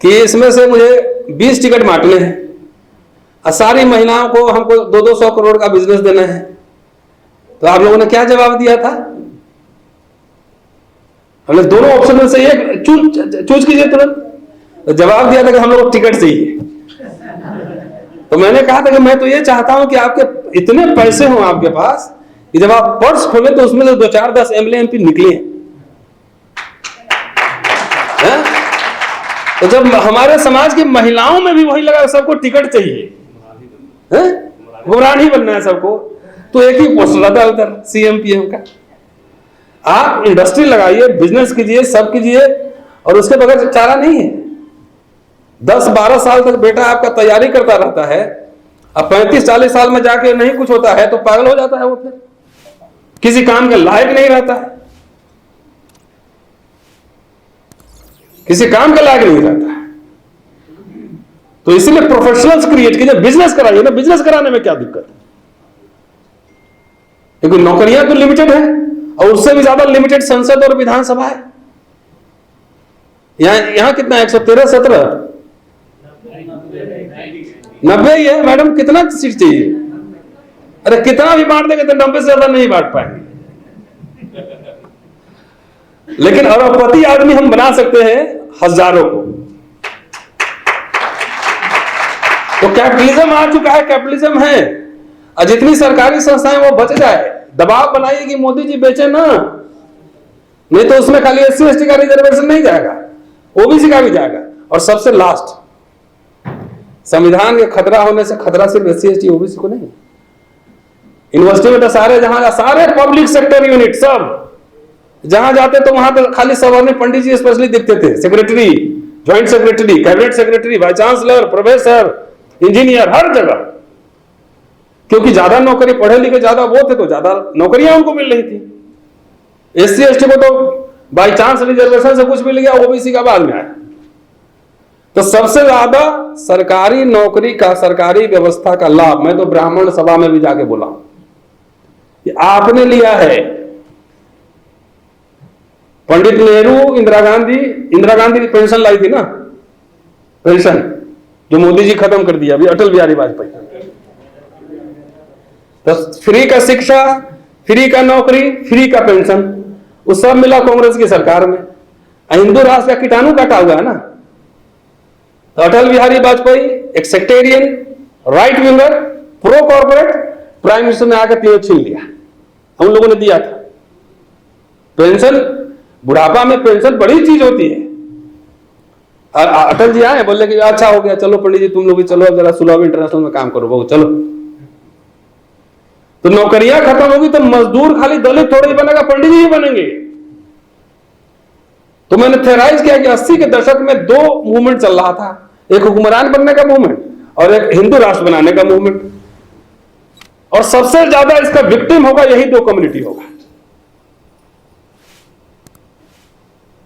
कि इसमें से मुझे 20 टिकट बांटने हैं और सारी महिलाओं को हमको 200-200 करोड़ का बिजनेस देना है। तो आप लोगों ने क्या जवाब दिया था? हमने दोनों ऑप्शन में से एक चूज कीजिए तुरंत। तो जवाब दिया था कि हम लोग को टिकट चाहिए। तो मैंने कहा था कि मैं तो ये चाहता हूं कि आपके इतने पैसे हों आपके पास कि जब आप पर्स खोले तो उसमें से 2-4-10 एमएलए एमपी निकले। तो जब हमारे समाज की महिलाओं में भी वही लगा, सबको टिकट चाहिए, गुमरान ही बनना है सबको, तो एक ही पोस्ट रहता है उधर सीएम पीएम का। आप इंडस्ट्री लगाइए, बिजनेस कीजिए, सब कीजिए, और उसके बगैर चारा नहीं है। 10-12 साल तक बेटा आपका तैयारी करता रहता है, अब 35-40 साल में जाके नहीं कुछ होता है तो पागल हो जाता है, वो फिर किसी काम के लायक नहीं रहता है, किसी काम के लायक नहीं रहता है। तो इसीलिए प्रोफेशनल्स क्रिएट कीजिए, बिजनेस कराइए ना। बिजनेस कराने में क्या दिक्कत है? क्योंकि नौकरियां तो लिमिटेड है, और उससे भी ज्यादा लिमिटेड संसद और विधानसभा है। यहां कितना 113-117 90 ही है मैडम। कितना सीट चाहिए? अरे कितना भी बांट देंगे तो 90 से ज्यादा नहीं बांट पाएंगे। लेकिन अरबपति आदमी हम बना सकते हैं हजारों को। तो कैपिटलिज्म आ चुका है, कैपिटलिज्म है, और जितनी सरकारी संस्थाएं वो बच जाए। दबाव बनाइए कि मोदी जी बेचे ना, नहीं तो उसमें खाली SC/ST का रिजर्वेशन नहीं जाएगा, ओबीसी का भी जाएगा। और सबसे लास्ट, संविधान के खतरा होने से खतरा सिर्फ SC/ST ओबीसी को नहीं, यूनिवर्सिटी में तो सारे पब्लिक सेक्टर यूनिट सब जहां जाते तो वहां तो खाली सवर्णी पंडित जी स्पेशली दिखते थे, secretary, joint secretary, cabinet secretary, vice chancellor, professor, engineer, हर जगह। क्योंकि ज्यादा नौकरी, पढ़े लिखे ज्यादा वो थे तो ज्यादा नौकरियां उनको मिल रही थी। SC/ST को तो बाई चांस रिजर्वेशन से कुछ मिल गया, ओबीसी का बाद में आया। तो सबसे ज्यादा सरकारी नौकरी का, सरकारी व्यवस्था का लाभ मैं तो ब्राह्मण सभा में भी जाके बोला कि आपने लिया है। पंडित नेहरू, इंदिरा गांधी की पेंशन लाई थी ना, पेंशन जो मोदी जी खत्म कर दिया अभी, अटल बिहारी वाजपेयी। तो फ्री का शिक्षा, फ्री का नौकरी, फ्री का पेंशन, वो सब मिला कांग्रेस की सरकार में। हिंदू राष्ट्र का कीटाणु काटा हुआ है ना। तो अटल बिहारी वाजपेयी एक sectarian, right winger, pro corporate prime minister ने आकर तीनों छीन लिया। हम लोगों ने दिया था पेंशन, बुढ़ापा में पेंशन बड़ी चीज होती है। और अटल जी आए, बोले कि अच्छा हो गया, चलो पंडित जी तुम लोग भी चलो, जरा सुलभ इंटरनेशनल में काम करो, बहुत चलो। तो नौकरियां खत्म होगी तो मजदूर खाली दलित थोड़ा ही बनेगा, पंडित जी ही बनेंगे। तो मैंने थेराइज किया कि 80 के दशक में 2 मूवमेंट चल रहा था, एक हुक्मरान बनने का मूवमेंट और एक हिंदू राष्ट्र बनाने का मूवमेंट। और सबसे ज्यादा इसका विक्टिम होगा यही दो कम्युनिटी होगा,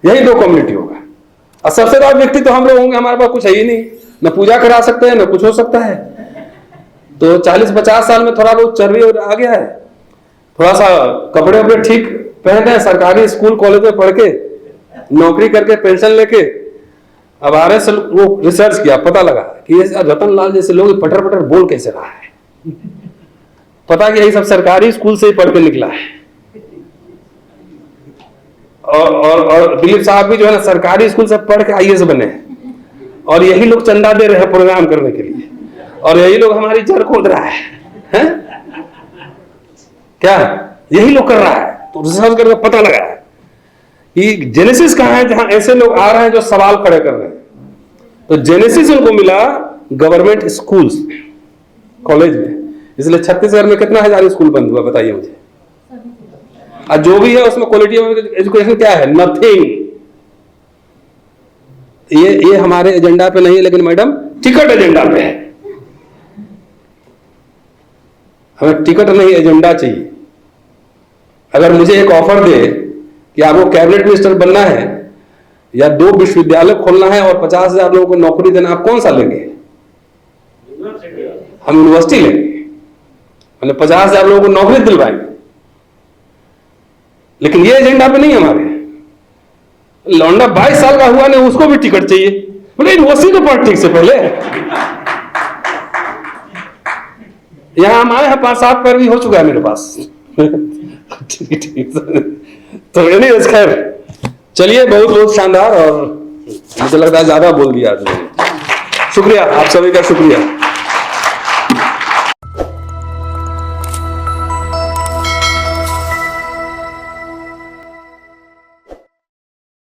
यही दो कम्युनिटी होगा। और सबसे ज्यादा व्यक्ति तो हम लोग होंगे, हमारे पास कुछ है ही नहीं, न पूजा करा सकते हैं न कुछ हो सकता है। तो 40-50 साल में थोड़ा बहुत चर्बी आ गया है, थोड़ा सा कपड़े वपड़े ठीक पहनते हैं, सरकारी स्कूल कॉलेज में पढ़ के नौकरी करके पेंशन लेके अब RS वो रिसर्च किया, पता लगा कि ये रतन लाल जैसे लोग पटर पटर बोल कैसे रहा है, पता कि यही सब सरकारी स्कूल से ही पढ़ के निकला है। और दिलीप साहब भी जो है ना सरकारी स्कूल से पढ़ के IAS बने हैं, और यही लोग चंदा दे रहे हैं प्रोग्राम करने के लिए, और यही लोग हमारी जड़ खोद रहा है? क्या यही लोग कर रहा है? तो रिसर्च करके पता लगा है कि जेनेसिस कहां है, जहां ऐसे लोग आ रहे हैं जो सवाल खड़े कर रहे हैं। तो जेनेसिस उनको मिला गवर्नमेंट स्कूल्स कॉलेज में, इसलिए छत्तीसगढ़ में कितना हजार स्कूल बंद हुआ बताइए मुझे। और जो भी है उसमें क्वालिटी ऑफ एजुकेशन क्या है? नथिंग। ये हमारे एजेंडा पे नहीं है, लेकिन मैडम टिकट एजेंडा पे है। हमें टिकट नहीं एजेंडा चाहिए। अगर मुझे एक ऑफर दे कि आपको कैबिनेट मिनिस्टर बनना है या 2 विश्वविद्यालय खोलना है और 50,000 लोगों को नौकरी देना, आप कौन सा लेंगे? हम यूनिवर्सिटी लेंगे, मतलब 50,000 लोगों को नौकरी दिलवाएंगे। लेकिन ये एजेंडा पे नहीं हमारे। लौंडा 22 साल का हुआ नहीं, उसको भी टिकट चाहिए, बोले यूनिवर्सिटी तो पढ़ ठीक से पहले। यहां हम आए हैं, 5-7 पैर भी हो चुका है मेरे पास। ठीक तो खैर चलिए, बहुत बहुत शानदार, और मुझे लगता है ज्यादा बोल दिया। शुक्रिया, आप सभी का शुक्रिया।